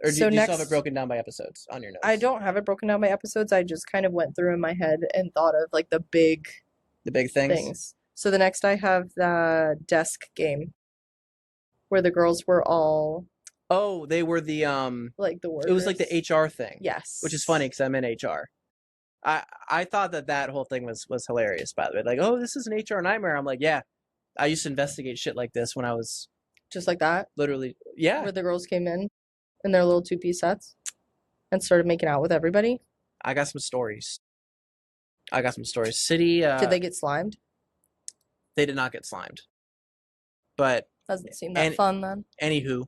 Or do you still have it broken down by episodes on your notes? I don't have it broken down by episodes. I just kind of went through in my head and thought of like the big things. So the next I have the desk game where the girls were all they were the like the workers. It was like the HR thing. Yes. Which is funny because I'm in HR. I thought that whole thing was hilarious, by the way. Like, oh, this is an HR nightmare. I'm like, yeah. I used to investigate shit like this when I was just like that. Literally, yeah. Where the girls came in their little 2-piece sets and started making out with everybody. I got some stories. City. Did they get slimed? They did not get slimed. But doesn't seem that fun then. Anywho,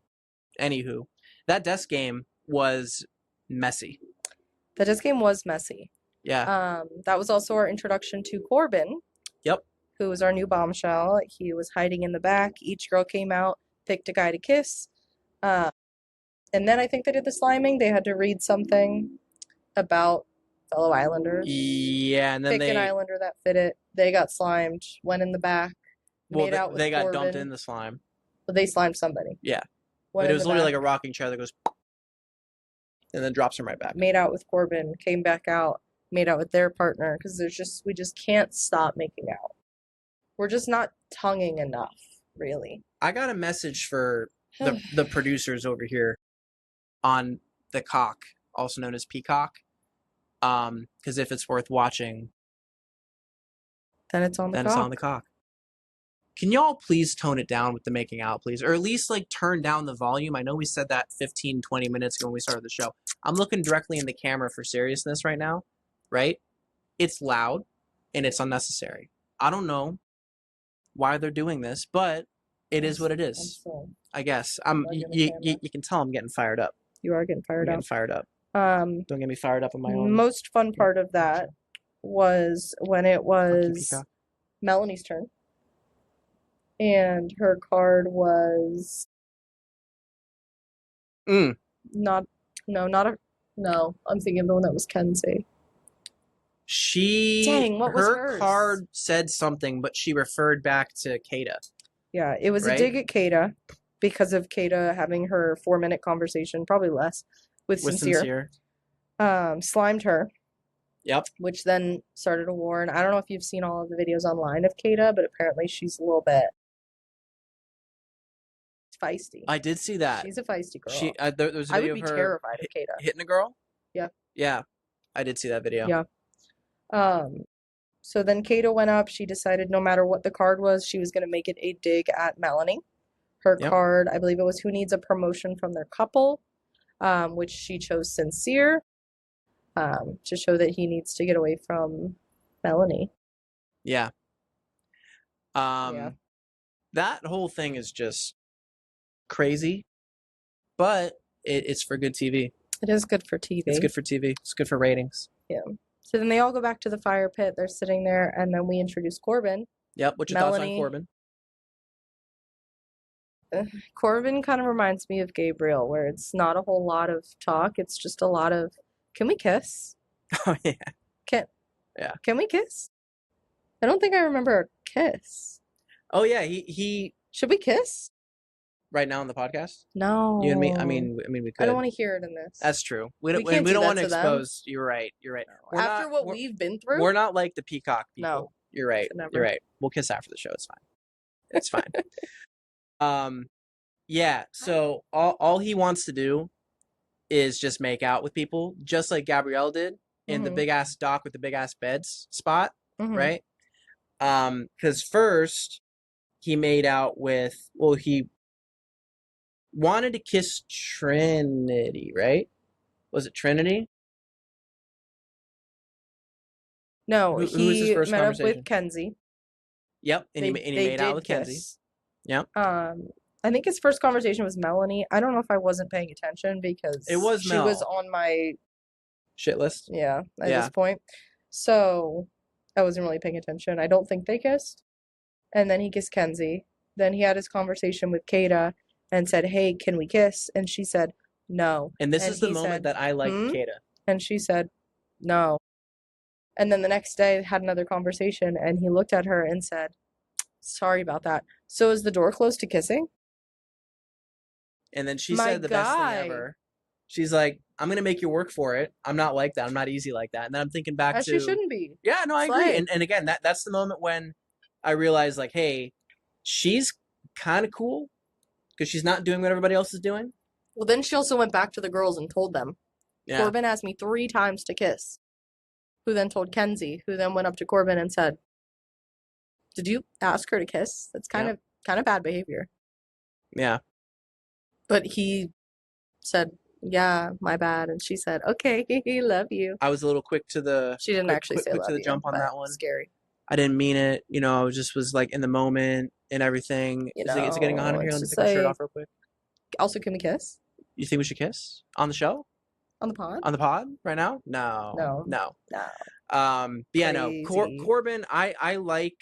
that desk game was messy. The desk game was messy. Yeah. That was also our introduction to Corbin. Yep. Who was our new bombshell. He was hiding in the back. Each girl came out, picked a guy to kiss. And then I think they did the sliming. They had to read something about fellow Islanders. Yeah, and then pick an Islander that fit it. They got slimed, went in the back, made out with they got Corbin. dumped in the slime. But they slimed somebody. Yeah. But it was literally like a rocking chair that goes and then drops them right back. Made out with Corbin, came back out, made out with their partner, because we just can't stop making out. We're just not tonguing enough, really. I got a message for the producers over here on the cock, also known as Peacock. Because if it's worth watching, then it's on the cock. It's on the cock. Can y'all please tone it down with the making out, please? Or at least like turn down the volume. I know we said that 15, 20 minutes ago when we started the show. I'm looking directly in the camera for seriousness right now, right? It's loud and it's unnecessary. I don't know why they're doing this, but it is what it is. I guess. You can tell I'm getting fired up. You are getting fired up. Don't get me fired up on my own. Most fun part of that was when it was Melanie's turn. And her card was I'm thinking of the one that was Kenzie. Her card said something, but she referred back to Kayda. Yeah, it was a dig at Kayda because of Kayda having her 4-minute conversation, probably less, with Sincere. Slimed her. Yep. Which then started a war. And I don't know if you've seen all of the videos online of Kayda, but apparently she's a little bit feisty. I did see that. She's a feisty girl. There was a video I would be terrified of Kayda. Hitting a girl? Yeah. Yeah. I did see that video. Yeah. So then Kayda went up. She decided no matter what the card was, she was going to make it a dig at Melanie. Her card, I believe it was who needs a promotion from their couple, which she chose Sincere, to show that he needs to get away from Melanie. Yeah. That whole thing is just crazy, but it's for good TV. It is good for TV. It's good for TV. It's good for ratings. Yeah. So then they all go back to the fire pit. They're sitting there, and then we introduce Corbin. Yep. What's your thoughts on Corbin? Corbin kind of reminds me of Gabriel, where it's not a whole lot of talk. It's just a lot of, can we kiss? Oh, yeah. Can we kiss? I don't think I remember a kiss. Oh, yeah. He Should we kiss? Right now on the podcast? No. You and me? I mean, we could. I don't want to hear it in this. That's true. We don't want to expose. You're right. No. After what we've been through? We're not like the Peacock people. No. You're right. You're right. We'll kiss after the show. It's fine. It's fine. Yeah. So all he wants to do is just make out with people, just like Gabriel did in the big ass dock with the big ass beds spot, right? Because first he made out with, well, he wanted to kiss Trinity, right? Was it Trinity? No, Who was his he first met up with conversation? Kenzie. Yep, and he They made out did with Kenzie. kiss. Yep. I think his first conversation was Melanie. I don't know if I wasn't paying attention because It was she was Mel. on my Shit list. at Yeah. this point. So I wasn't really paying attention. I don't think they kissed. And then he kissed Kenzie. Then he had his conversation with Kayda and said, "Hey, can we kiss?" And she said, "No." And this And is the he moment said, that I liked "Hmm?" Kayda. And she said, "No." And then the next day had another conversation and he looked at her and said, "Sorry about that." So is the door closed to kissing? And then she My said the best thing guy. ever. She's like, I'm gonna make you work for it. I'm not like that. I'm not easy like that. And then I'm thinking back As she to, shouldn't be. yeah, no, I agree. Slay. And again, that's the moment when I realized, like, hey, she's kind of cool because she's not doing what everybody else is doing. Well, then she also went back to the girls and told them. Yeah. Corbin asked me 3 times to kiss. Who then told Kenzie, who then went up to Corbin and said, "Did you ask her to kiss? That's kind of bad behavior." Yeah. But he said, "Yeah, my bad." And she said, "Okay, love you." I was a little quick to the. She didn't actually say quick love to the you, jump on but that one. scary. I didn't mean it. You know, I just was like in the moment and everything. Is it getting hot in here? Let me take my shirt off real quick. Also, can we kiss? You think we should kiss on the show? On the pod? On the pod right now? No. Yeah, no. Crazy. Corbin, I like.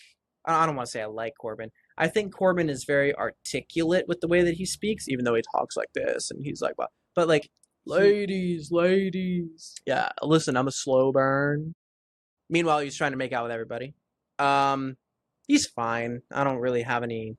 I don't want to say I like Corbin. I think Corbin is very articulate with the way that he speaks, even though he talks like this and he's like, well, but like, ladies. Yeah, listen, I'm a slow burn. Meanwhile, he's trying to make out with everybody. He's fine. I don't really have any.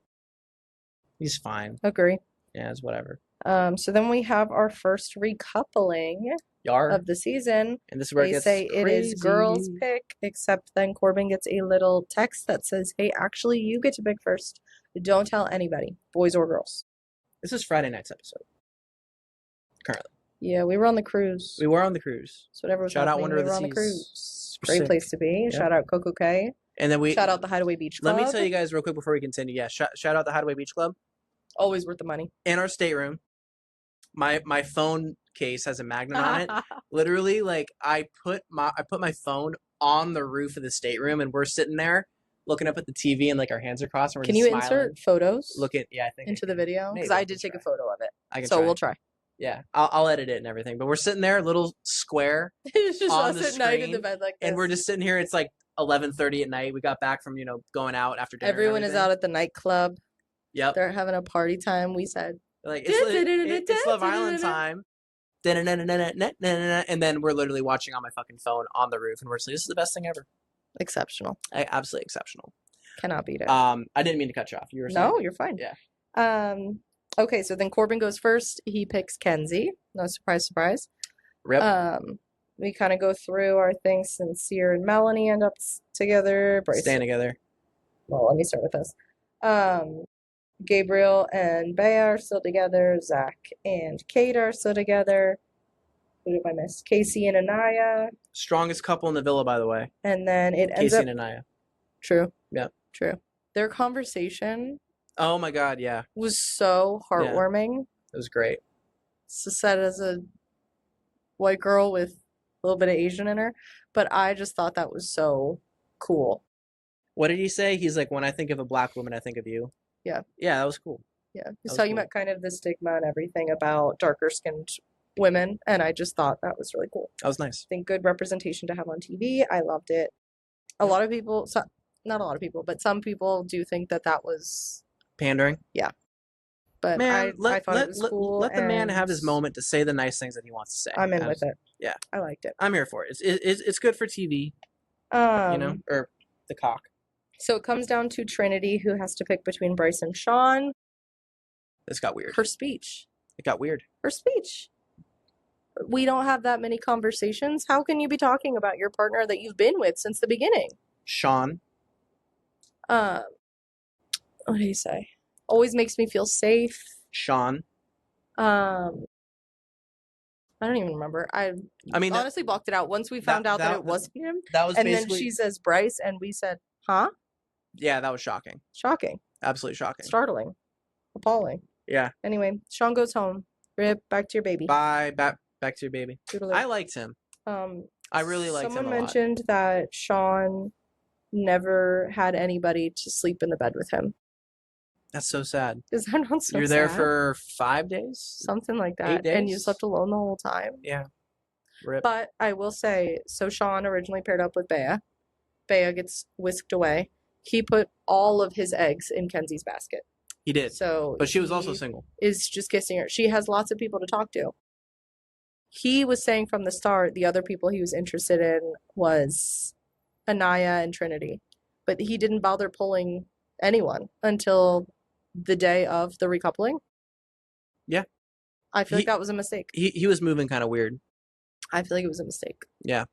He's fine. Agree. Yeah, it's whatever. So then we have our first recoupling of the season. And this is where they it gets say crazy. It is girls' pick, except then Corbin gets a little text that says, "Hey, actually, you get to pick first. Don't tell anybody, boys or girls." This is Friday night's episode. Currently. Yeah, we were on the cruise. We were on the cruise. So whatever was Shout happening, out Wonder we of were the on the Seas. cruise. Great Sick. place to be. Yep. Shout out Coco K. And then shout out the Hideaway Beach Club. Let me tell you guys real quick before we continue. Yeah, shout out the Hideaway Beach Club. Always worth the money. In our stateroom, my phone case has a magnet on it. Literally, like I put my phone on the roof of the stateroom, and we're sitting there looking up at the TV, and like our hands are crossed. And we're Can just you smiling. insert photos? I think into the video because I did take a photo of it. So we'll try. Yeah, I'll edit it and everything. But we're sitting there, little square. It's just on us the at night in screen, the bed like this. And we're just sitting here. It's like 11:30 at night. We got back from going out after dinner. Everyone is out at the nightclub. Yep. They're having a party time. We said like it's Love Island time. And then we're literally watching on my fucking phone on the roof, and we're just like, this is the best thing ever. Exceptional. Absolutely exceptional. Cannot beat it. I didn't mean to cut you off. You were saying? No, you're fine. Yeah. Okay, so then Corbin goes first. He picks Kenzie. No surprise. Rip. We kind of go through our things. Sincere and Melanie end up together. Bryce staying together. Well, let me start with this. Gabriel and Bea are still together. Zach and Kayda are still together. Who did I miss? Casey and Aniya. Strongest couple in the villa, by the way. And then it ends Casey up... and Aniya. True. Yeah. True. Their conversation... Oh my god, yeah. Was so heartwarming. Yeah. It was great. So said as a white girl with a little bit of Asian in her, but I just thought that was so cool. What did he say? He's like, when I think of a black woman, I think of you. Yeah. Yeah, that was cool. Yeah. He's talking about kind of the stigma and everything about darker skinned women, and I just thought that was really cool. That was nice. I think good representation to have on TV. I loved it. A lot of people, not a lot of people, but some people do think that was pandering. Yeah. But man, I thought it was cool. Let the man have his moment to say the nice things that he wants to say. I'm in with it. Yeah. I liked it. I'm here for it. It's good for TV. Or the cock. So it comes down to Trinity, who has to pick between Bryce and Sean. This got weird. Her speech. It got weird. Her speech. We don't have that many conversations. How can you be talking about your partner that you've been with since the beginning? Sean. What do you say? Always makes me feel safe. Sean. I don't even remember. I mean, honestly blocked it out once we found out that it wasn't him. That was and then she says Bryce, and we said, huh? Yeah, that was shocking. Shocking. Absolutely shocking. Startling. Appalling. Yeah. Anyway, Sean goes home. Rip, back to your baby. Bye. Back to your baby. Toodaloo. I liked him. I really liked him a lot. Someone mentioned that Sean never had anybody to sleep in the bed with him. That's so sad. Is that not so sad? You're there for 5 days? Something like that. 8 days? And you slept alone the whole time. Yeah. Rip. But I will say, so Sean originally paired up with Bea. Bea gets whisked away. He put all of his eggs in Kenzie's basket. He did. So but she was also single. Is just kissing her. She has lots of people to talk to. He was saying from the start the other people he was interested in was Aniya and Trinity. But he didn't bother pulling anyone until the day of the recoupling. Yeah. I feel like that was a mistake. He was moving kind of weird. I feel like it was a mistake. Yeah.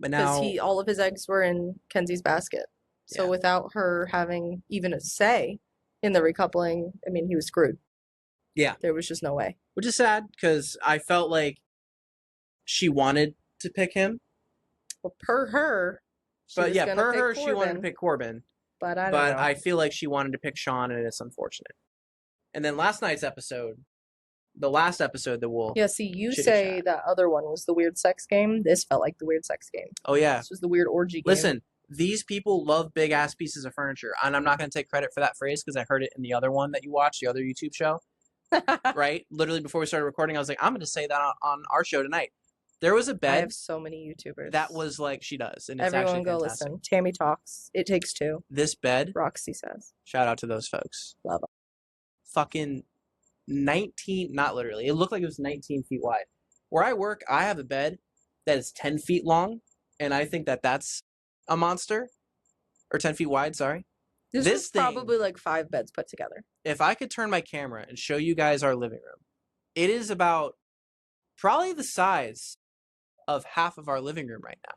But now... Because all of his eggs were in Kenzie's basket. So without her having even a say in the recoupling, I mean, he was screwed. Yeah. There was just no way. Which is sad, because I felt like she wanted to pick him. Well, per her, she wanted to pick Corbin. But I don't know. I feel like she wanted to pick Sean, and it's unfortunate. And then last night's episode, the last episode that we'll... Yeah, see, you say that other one was the weird sex game. This felt like the weird sex game. Oh, yeah. This was the weird orgy game. Listen, these people love big-ass pieces of furniture. And I'm not going to take credit for that phrase, because I heard it in the other one that you watched, the other YouTube show. Right? Literally, before we started recording, I was like, I'm going to say that on our show tonight. There was a bed. I have so many YouTubers. That was like, she does. And it's Everyone actually go fantastic. listen. Tammy talks. It takes two. This bed. Roxy says. Shout out to those folks. Love them. Fucking 19, not literally. It looked like it was 19 feet wide. Where I work, I have a bed that is 10 feet long. And I think that that's a monster. Or 10 feet wide, sorry. This is probably like 5 beds put together. If I could turn my camera and show you guys our living room, it is about probably the size of half of our living room right now.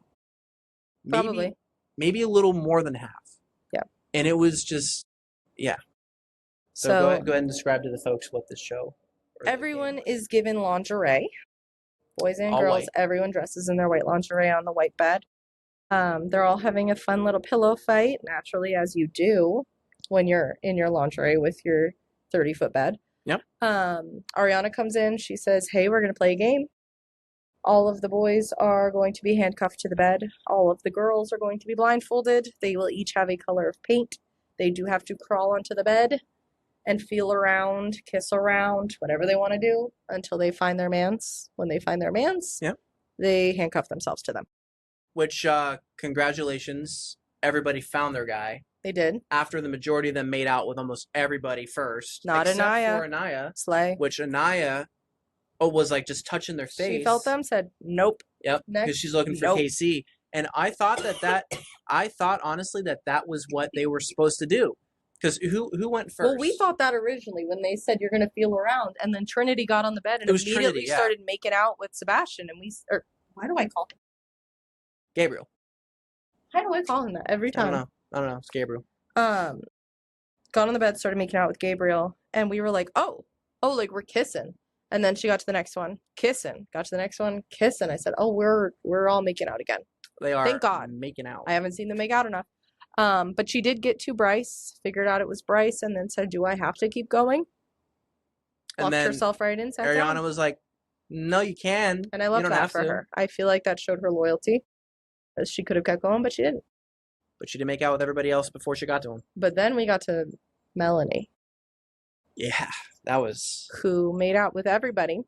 Probably. Maybe a little more than half. Yeah. And it was just, yeah. So go ahead and describe to the folks what this show. Everyone is given lingerie. Boys and all girls, white. Everyone dresses in their white lingerie on the white bed. They're all having a fun little pillow fight, naturally, as you do when you're in your lingerie with your 30-foot bed. Yep. Ariana comes in. She says, hey, we're going to play a game. All of the boys are going to be handcuffed to the bed. All of the girls are going to be blindfolded. They will each have a color of paint. They do have to crawl onto the bed and feel around, kiss around, whatever they want to do until they find their mans. When they find their mans, they handcuff themselves to them. Which, congratulations, everybody found their guy. They did. After the majority of them made out with almost everybody first. Not except Aniya. for Aniya. Slay. Which Aniya was like just touching their face. She felt them, said, nope. Yep, because she's looking for KC. And I thought I thought honestly that was what they were supposed to do. Because who went first? Well, we thought that originally when they said you're going to feel around. And then Trinity got on the bed and immediately started making out with Sebastian. And why do I call him? Gabriel. Why do I call him that every time? I don't know. It's Gabriel. Got on the bed, started making out with Gabriel. And we were like, oh, like we're kissing. And then she got to the next one, kissing. Got to the next one, kissing. I said, oh, we're all making out again. They are. Thank God. Making out. I haven't seen them make out enough. But she did get to Bryce, figured out it was Bryce, and then said, do I have to keep going? Locked herself right in, sat Ariana down. was like, no, you can. And I love that for her. I feel like that showed her loyalty. She could have kept going, but she didn't. But she did make out with everybody else before she got to him. But then we got to Melanie. Yeah, that was... Who made out with everybody.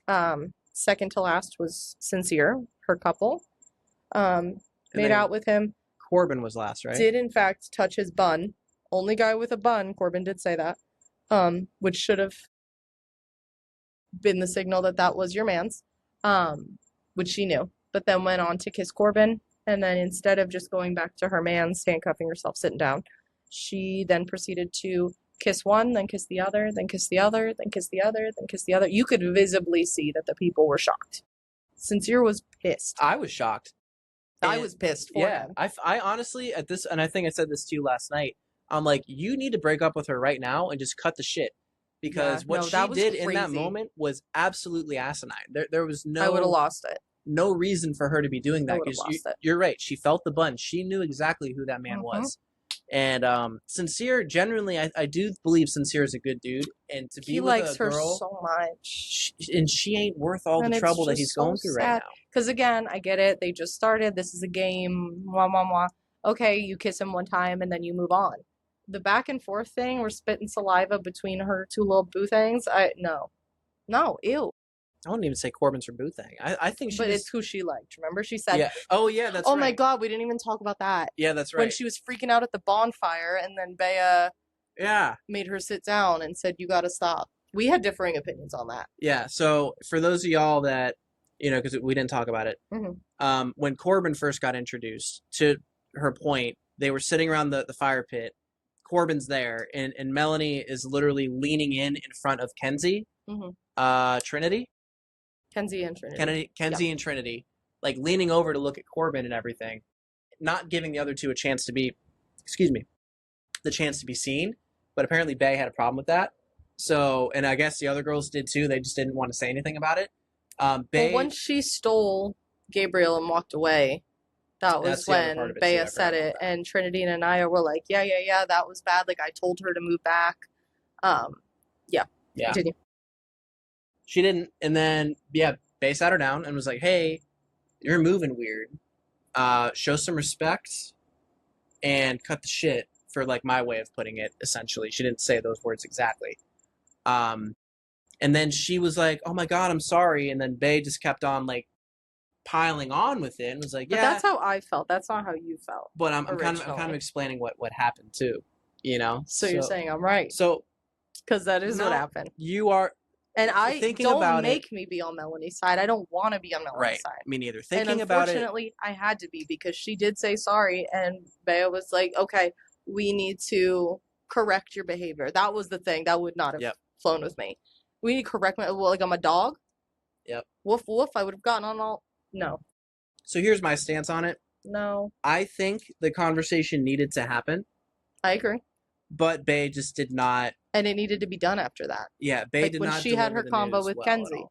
Second to last was Sincere, her couple. Made out with him. Corbin was last, right? Did, in fact, touch his bun. Only guy with a bun. Corbin did say that. Which should have been the signal that was your man's. Which she knew. But then went on to kiss Corbin. And then instead of just going back to her man's, handcuffing herself, sitting down, she then proceeded to kiss one, then kiss the other, then kiss the other, then kiss the other, then kiss the other. You could visibly see that the people were shocked. Sincere was pissed. I was shocked. I was pissed for him. I honestly, at this, and I think I said this to you last night, I'm like, you need to break up with her right now and just cut the shit. Because what she did in that moment was absolutely asinine. There was no... I would have lost it. No reason for her to be doing that, because you're right. She felt the bun. She knew exactly who that man was. And Sincere, genuinely, I do believe Sincere is a good dude, and to He be with a likes her girl, so much. and she ain't worth all And the it's trouble that he's just so going through right sad. now. Because again, I get it. They just started. This is a game. Mwah, mwah, mwah. Okay, you kiss him one time and then you move on. The back and forth thing, we're spitting saliva between her two little boo things. No. No, ew. I wouldn't even say Corbin's her boo thing. I think she But just, it's who she liked. Remember, she said, yeah. Oh yeah, that's "Oh right. my God, we didn't even talk about that." Yeah, that's When right. she was freaking out at the bonfire, and then Bea Yeah. made her sit down and said, "You got to stop." We had differing opinions on that. Yeah. So for those of y'all that, because we didn't talk about it, when Corbin first got introduced, to her point, they were sitting around the fire pit. Corbin's there, and Melanie is literally leaning in front of Kenzie, Trinity, Kenzie and Trinity. Kenzie and Trinity, like leaning over to look at Corbin and everything, not giving the other two a chance to be, excuse me, the chance to be seen. But apparently Bay had a problem with that. So, and I guess the other girls did too. They just didn't want to say anything about it. Bay, Well, once she stole Gabriel and walked away, that was when Bea said it, and Trinity and Aniya were like, yeah, that was bad. Like, I told her to move back. Yeah. Continue. She didn't, and then, Bay sat her down and was like, hey, you're moving weird. Show some respect and cut the shit, for like my way of putting it, essentially. She didn't say those words exactly. And then she was like, oh my God, I'm sorry. And then Bay just kept on like piling on with it and was like, yeah. But that's how I felt. That's not how you felt. But I'm kind of explaining what happened too, So you're saying I'm right. So. Because that is what happened. You are. And I don't make me be on Melanie's side. I don't want to be on Melanie's side. Me neither. And unfortunately, I had to be, because she did say sorry, and Bea was like, okay, we need to correct your behavior. That was the thing. That would not have flown with me. We need to correct my, well, like I'm a dog. Yep. Woof, woof. I would have gotten on all. No. So here's my stance on it. No. I think the conversation needed to happen. I agree. But Bay just did not. And it needed to be done after that. Yeah, Bay did not. When she had her combo with Kenzie,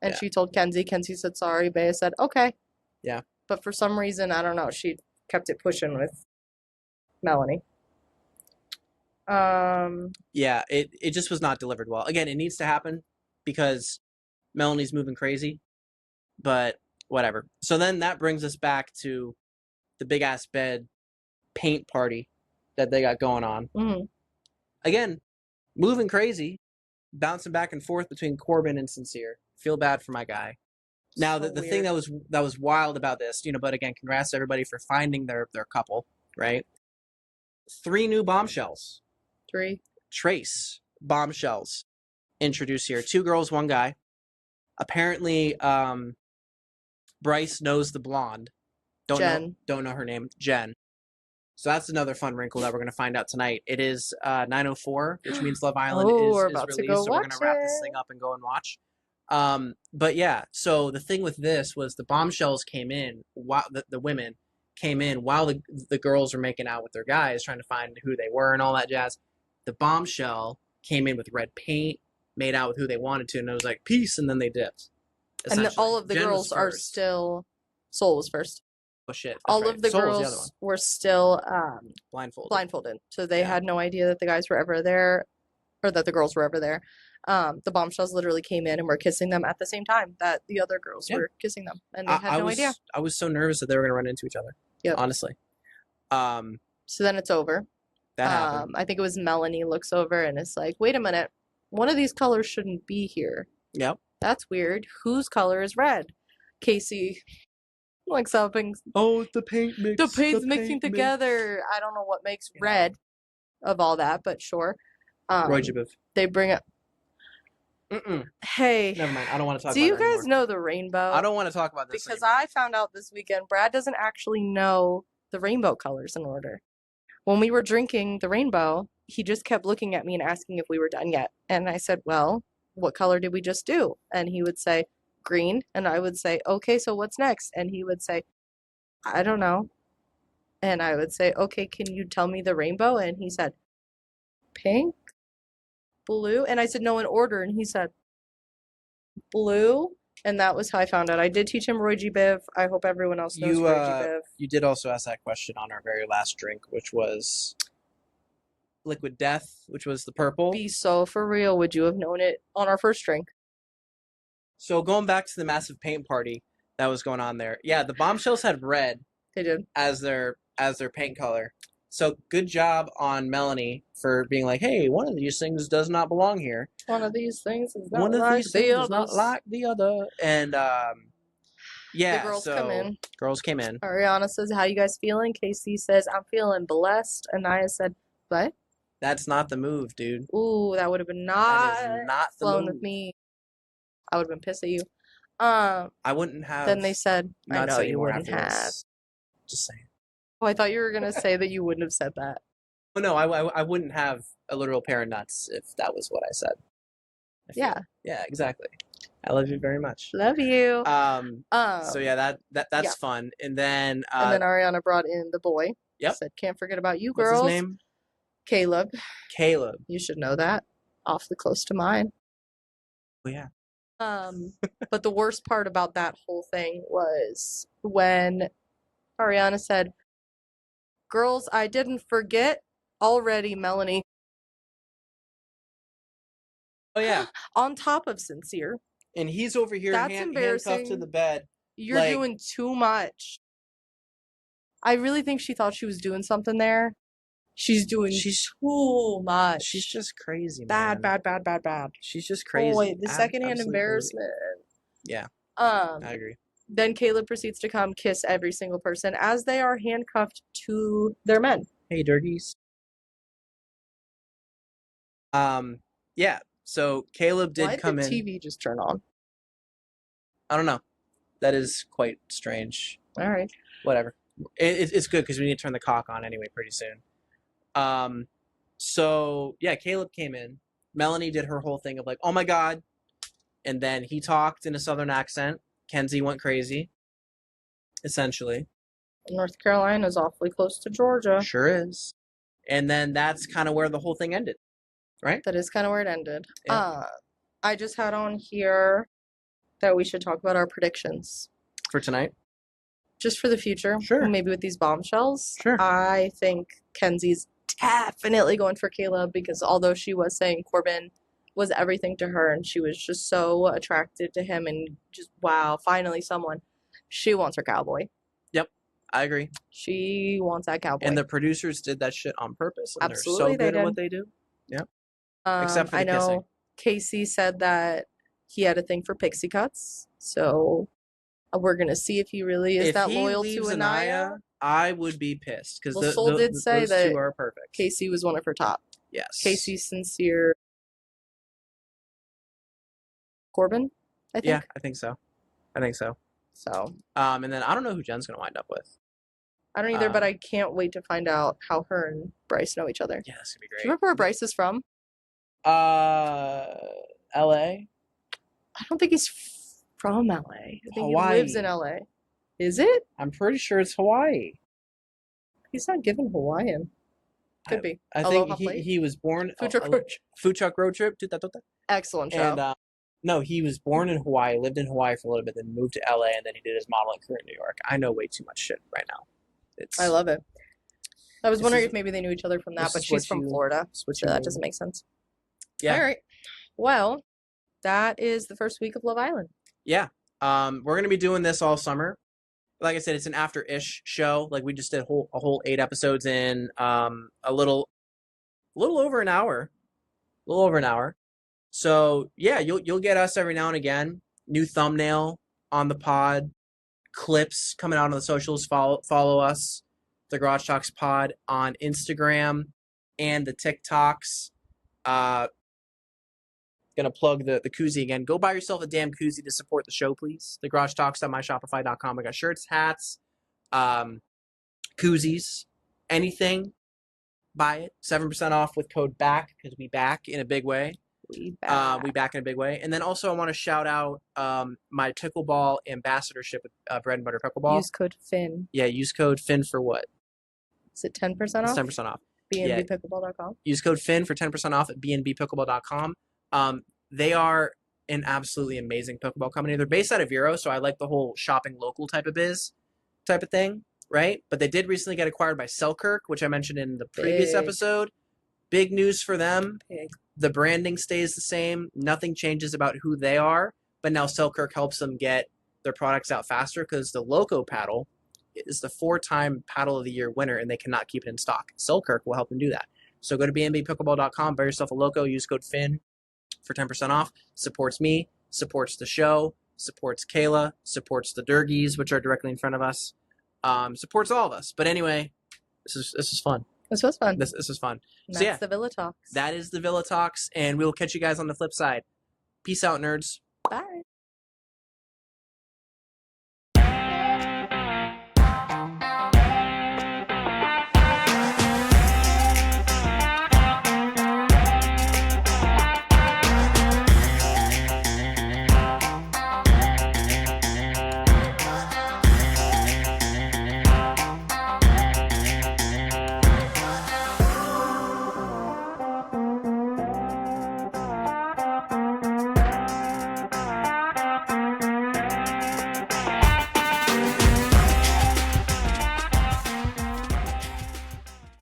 and she told Kenzie, Kenzie said sorry. Bea said okay. Yeah. But for some reason, I don't know, she kept it pushing with Melanie. Yeah, it just was not delivered well. Again, it needs to happen because Melanie's moving crazy, but whatever. So then that brings us back to the big ass bed paint party that they got going on. Again, moving crazy, bouncing back and forth between Corbin and Sincere. Feel bad for my guy. Now, the thing that was wild about this, but again, congrats to everybody for finding their couple, right? 3 new bombshells. 3 trace bombshells introduced here. 2 girls, 1 guy. Apparently, Bryce knows the blonde. Don't know her name. Jen. So that's another fun wrinkle that we're going to find out tonight. It is 9:04, which means Love Island is released. So we're going to wrap this thing up and go and watch. But yeah, so the thing with this was the bombshells came in while the women came in while the girls were making out with their guys, trying to find who they were and all that jazz. The bombshell came in with red paint, made out with who they wanted to, and it was like peace, and then they dipped. And all of the girls are still. Soul was first. Oh shit! All of the girls were still blindfolded, so they had no idea that the guys were ever there, or that the girls were ever there. The bombshells literally came in and were kissing them at the same time that the other girls were kissing them, and they had no idea. I was so nervous that they were going to run into each other. Yeah, honestly. So then it's over. That happened. I think it was Melanie looks over and is like, "Wait a minute, one of these colors shouldn't be here." Yep. That's weird. Whose color is red? Casey. Like something. Oh, the paint mix. The paint's mixing together. I don't know what makes red of all that, but sure. They bring up. Hey. Never mind. I don't want to talk about that. Do you guys know the rainbow? I don't want to talk about this because I found out this weekend Brad doesn't actually know the rainbow colors in order. When we were drinking the rainbow, he just kept looking at me and asking if we were done yet. And I said, well, what color did we just do? And he would say, green. And I would say, okay, so what's next? And he would say, I don't know. And I would say, okay, can you tell me the rainbow? And he said, pink, blue. And I said, no, in order. And he said, blue. And that was how I found out. I did teach him Roy G. Biv. I hope everyone else knows Roy G. Biv. You did also ask that question on our very last drink, which was Liquid Death, which was the purple. Be so for real. Would you have known it on our first drink? So going back to the massive paint party that was going on there. Yeah, the Bombshells had red They did. as their paint color. So good job on Melanie for being like, hey, one of these things does not belong here. One of these things is not One of like these the things is not others. like the other. And yeah, The girls so come in. girls came in. Ariana says, "How you guys feeling?" Casey says, "I'm feeling blessed." Aniya said, "What?" That's not the move, dude. Ooh, that would have been That is not the flown move. with me. I would have been pissed at you. I wouldn't have. Then they said, "I nuts know you anymore wouldn't after have." this. Just saying. Oh, I thought you were gonna say that you wouldn't have said that. Oh no, I wouldn't have a literal pair of nuts if that was what I said. Yeah. Yeah, exactly. I love you very much. Love you. So yeah, that's yeah. fun. And then Ariana brought in the boy. Yep. Said, "Can't forget about you, what's girls." his name? Caleb. Caleb. You should know that. Awfully close to mine. Oh yeah. But the worst part about that whole thing was when Ariana said, "Girls, I didn't forget already, Melanie." Oh yeah. On top of Sincere. And he's over here That's handcuffed to the bed. You're doing too much. I really think she thought she was doing something there. She's doing too much. She's just crazy, man. Bad. She's just crazy. Oh, wait, the secondhand embarrassment. Yeah. I agree. Then Caleb proceeds to come kiss every single person as they are handcuffed to their men. Hey, Durgies. Yeah. So Caleb did come in. Why did the TV just turn on? I don't know. That is quite strange. All right. Whatever. It's good because we need to turn the cock on anyway pretty soon. So yeah, Caleb came in. Melanie did her whole thing of like, oh my god, and then he talked in a southern accent. Kenzie went crazy. Essentially. North Carolina is awfully close to Georgia. Sure is. And then that's kind of where the whole thing ended, right? That is kind of where it ended. Yeah. I just had on here that we should talk about our predictions for tonight. Just for the future. Sure. Maybe with these bombshells. Sure. I think Kenzie's definitely going for Cayla because although she was saying Corbin was everything to her and she was just so attracted to him and just, wow, finally someone. She wants her cowboy. Yep. I agree. She wants that cowboy. And the producers did that shit on purpose. And Absolutely, they're so good at what they do. Yep. Except for the kissing. I know Casey said that he had a thing for pixie cuts. So we're going to see if he really is that loyal to Aniya. I would be pissed because Soul did say those that two are perfect. Casey was one of her top. Yes. Casey, Sincere, Corbin, I think. Yeah, I think so. So. And then I don't know who Jen's gonna wind up with. I don't either, but I can't wait to find out how her and Bryce know each other. Yeah, that's gonna be great. Do you remember where Bryce is from? L.A. I don't think he's from L.A. I think Hawaii. He lives in L.A. Is it? I'm pretty sure it's Hawaii. He's not given Hawaiian. Could be. I think he was born Food Truck Road Trip. Excellent show. And no, he was born in Hawaii, lived in Hawaii for a little bit, then moved to LA, and then he did his modeling career in New York. I know way too much shit right now. I love it. I was wondering if maybe they knew each other from that, but she's from Florida, so that doesn't make sense. Yeah. All right. Well, that is the first week of Love Island. Yeah. We're gonna be doing this all summer. Like I said, it's an after-ish show. Like we just did a whole 8 episodes in a little over an hour. So yeah, you'll get us every now and again. New thumbnail on the pod, clips coming out on the socials. Follow us, the Garage Talks Pod on Instagram and the TikToks. Gonna plug the koozie again. Go buy yourself a damn koozie to support the show, please. The GarageTalks.myshopify.com. I got shirts, hats, koozies, anything. Buy it. 7% off with code BACK because we back in a big way. We back in a big way. And then also I want to shout out my pickleball ambassadorship with Bread and Butter Pickleball. Use code FIN. Yeah, use code FIN for what? Is it 10% off? It's 10% off. bnbpickleball.com. Use code FIN for 10% off at bnbpickleball.com. They are an absolutely amazing pickleball company. They're based out of Euro, so I like the whole shopping local type of thing, right? But they did recently get acquired by Selkirk, which I mentioned in the previous episode. Big news for them. Big. The branding stays the same. Nothing changes about who they are. But now Selkirk helps them get their products out faster because the Loco paddle is the 4-time paddle of the year winner, and they cannot keep it in stock. Selkirk will help them do that. So go to bnbpickleball.com, buy yourself a Loco, use code FIN for 10% off. Supports me, supports the show, supports Cayla, supports the Durgies, which are directly in front of us, supports all of us. But anyway, this is fun. This was fun. This is fun. And So that's yeah, the Villa Talks. that is the Villa Talks, and we will catch you guys on the flip side. Peace out, nerds. Bye.